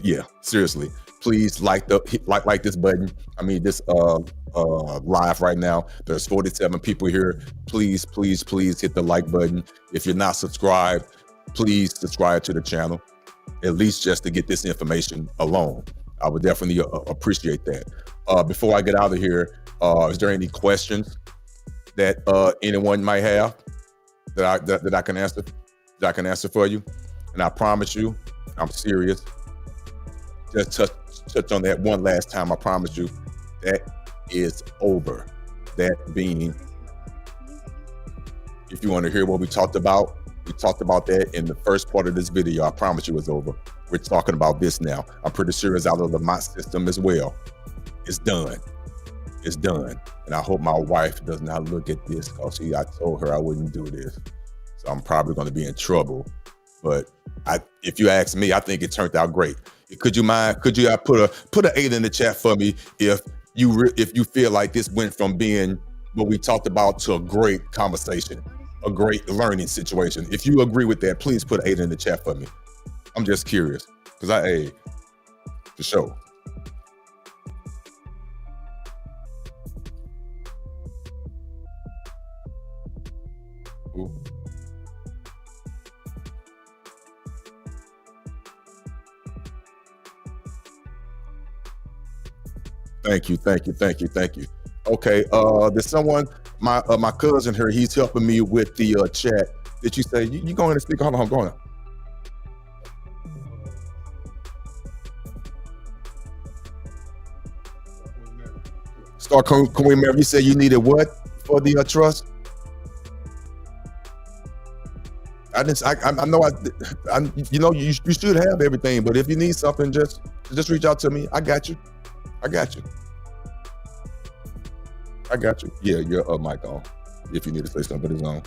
Speaker 3: Yeah, seriously. Please like this button. I mean, this live right now. There's 47 people here. Please hit the like button. If you're not subscribed, please subscribe to the channel, at least just to get this information alone. I would definitely appreciate that. Before I get out of here, is there any questions that anyone might have that I can answer? That I can answer for you? And I promise you, I'm serious. Just touch on that one last time. I promise you, that is over. That being, if you want to hear what we talked about that in the first part of this video. I promise you it's over. We're talking about this now. I'm pretty sure it's out of the Lamont system as well. It's done. It's done. And I hope my wife does not look at this, because I told her I wouldn't do this. So I'm probably going to be in trouble. But if you ask me, I think it turned out great. Could you put an 8 in the chat for me if you feel like this went from being what we talked about to a great conversation, a great learning situation? If you agree with that, please put an 8 in the chat for me. I'm just curious, because for sure. Ooh. Thank you. Okay, there's someone, my cousin here, he's helping me with the chat. Did you say, you go ahead and speak? Hold on, go on. Start Queen Mary, you said you needed what for the trust? I know you should have everything, but if you need something, just reach out to me. I got you. Yeah, your mic on. If you need to say something, but it's on.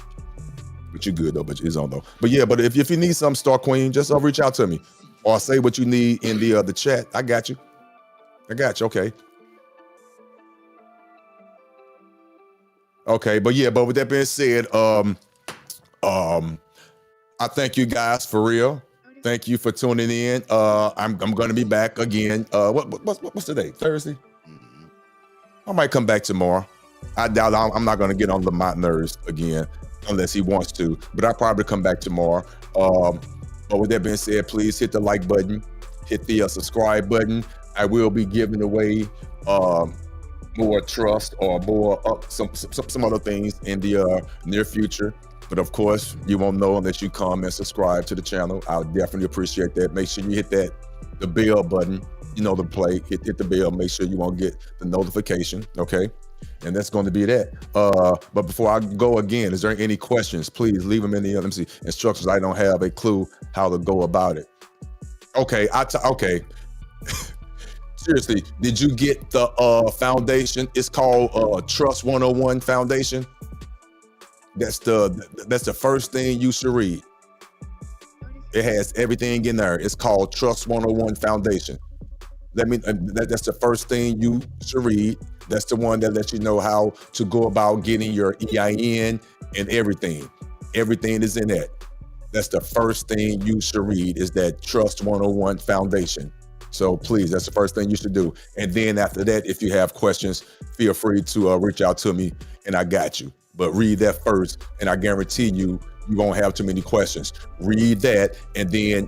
Speaker 3: But you're good though, but it's on though. But yeah, but if you need something, Star Queen, just reach out to me. Or say what you need in the chat. I got you. Okay. Okay, but with that being said, I thank you guys for real. Thank you for tuning in. I'm going to be back again. What's today? Thursday? I might come back tomorrow. I doubt I'm not going to get on Lamont nerves again unless he wants to, but I'll probably come back tomorrow. But with that being said, please hit the like button, hit the subscribe button. I will be giving away more trust or more some other things in the near future. But of course, you won't know unless you come and subscribe to the channel. I'll definitely appreciate that. Make sure you hit the bell button. You know the play. Hit the bell. Make sure you won't get the notification. Okay. And that's going to be that. But before I go again, is there any questions? Please leave them in the, let me see, instructions. I don't have a clue how to go about it. Okay, okay. Seriously, did you get the foundation? It's called Trust 101 Foundation. That's the first thing you should read. It has everything in there. It's called Trust 101 Foundation. That's the first thing you should read. That's the one that lets you know how to go about getting your EIN and everything. Everything is in that. That's the first thing you should read, is that Trust 101 Foundation. So please, that's the first thing you should do. And then after that, if you have questions, feel free to reach out to me and I got you. But read that first and I guarantee you won't have too many questions. Read that and then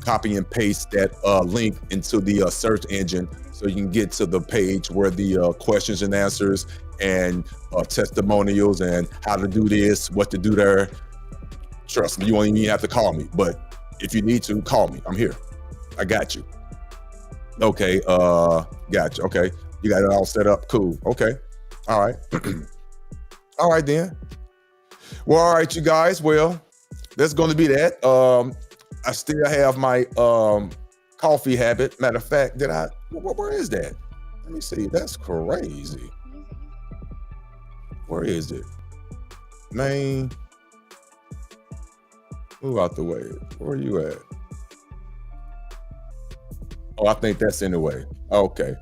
Speaker 3: copy and paste that link into the search engine so you can get to the page where the questions and answers and testimonials and how to do this, what to do there. Trust me, you won't even have to call me, but if you need to, call me. I'm here. I got you. Okay, got you. Okay, you got it all set up. Cool. Okay, all right. All right then. Well, all right, you guys. Well, that's going to be that. I still have my coffee habit. Matter of fact, where is that? Let me see. That's crazy. Where is it? Man, move out the way. Where are you at? Oh, I think that's in the way. Okay.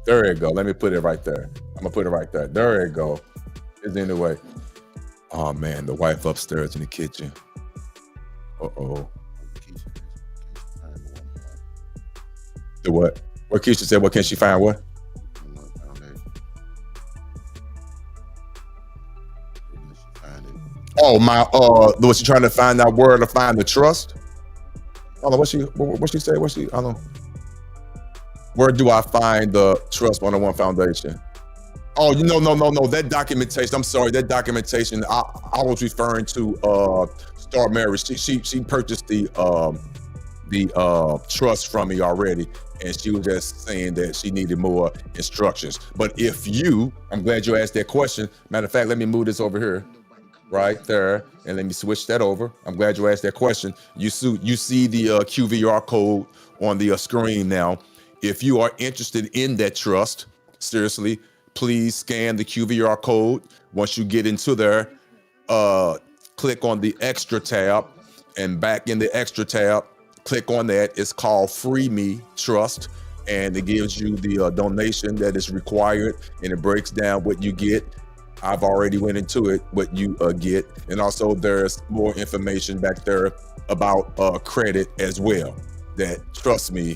Speaker 3: There you go. Let me put it right there. I'm going to put it right there. There you go. It's in the way. Oh, man. The wife upstairs in the kitchen. Uh-oh. The what? What Keisha said, what can she find? What? Oh, was she trying to find out where to find the trust? I don't know, what she say? I don't know. Where do I find the Trust 101 Foundation? Oh, no, that documentation. I'm sorry, that documentation. I was referring to Star Marriage. She purchased the trust from me already, and she was just saying that she needed more instructions. But I'm glad you asked that question. Matter of fact, let me move this over here, right there, and let me switch that over. I'm glad you asked that question. You see the QVR code on the screen now. If you are interested in that trust, seriously, please scan the QVR code. Once you get into there, click on the extra tab, and back in the extra tab, click on that. It's called Free Me Trust, and it gives you the donation that is required, and it breaks down what you get. I've already went into it, what you get, and also there's more information back there about credit as well. That, trust me,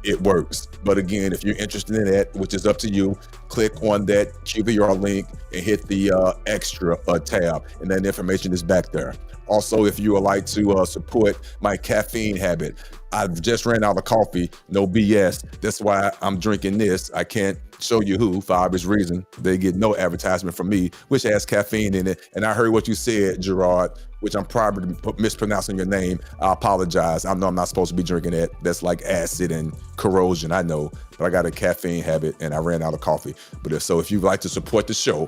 Speaker 3: it works. But again, if you're interested in that, which is up to you, click on that QVR link and hit the extra tab, and that information is back there. Also, if you would like to support my caffeine habit, I've just ran out of coffee, no BS. That's why I'm drinking this. I can't show you who, for obvious reason. They get no advertisement from me, which has caffeine in it. And I heard what you said, Gerard, which I'm probably mispronouncing your name. I apologize. I know I'm not supposed to be drinking that. That's like acid and corrosion, I know. But I got a caffeine habit and I ran out of coffee. But if you'd like to support the show,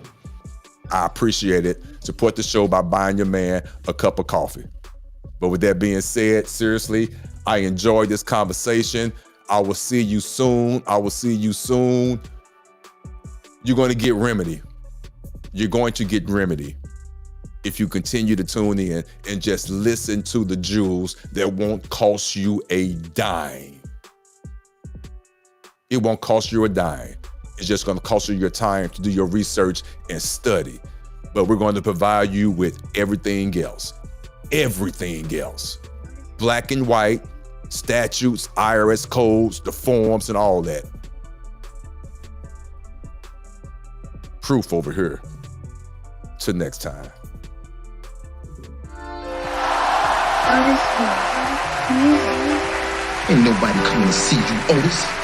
Speaker 3: I appreciate it. Support the show by buying your man a cup of coffee. But with that being said, seriously, I enjoyed this conversation. I will see you soon. You're going to get remedy. You're going to get remedy if you continue to tune in and just listen to the jewels that won't cost you a dime. It won't cost you a dime. It's just going to cost you your time to do your research and study. But we're going to provide you with everything else. Everything else. Black and white, statutes, IRS codes, the forms, and all that. Proof over here. Till next time.
Speaker 2: Ain't nobody coming to see you, Otis.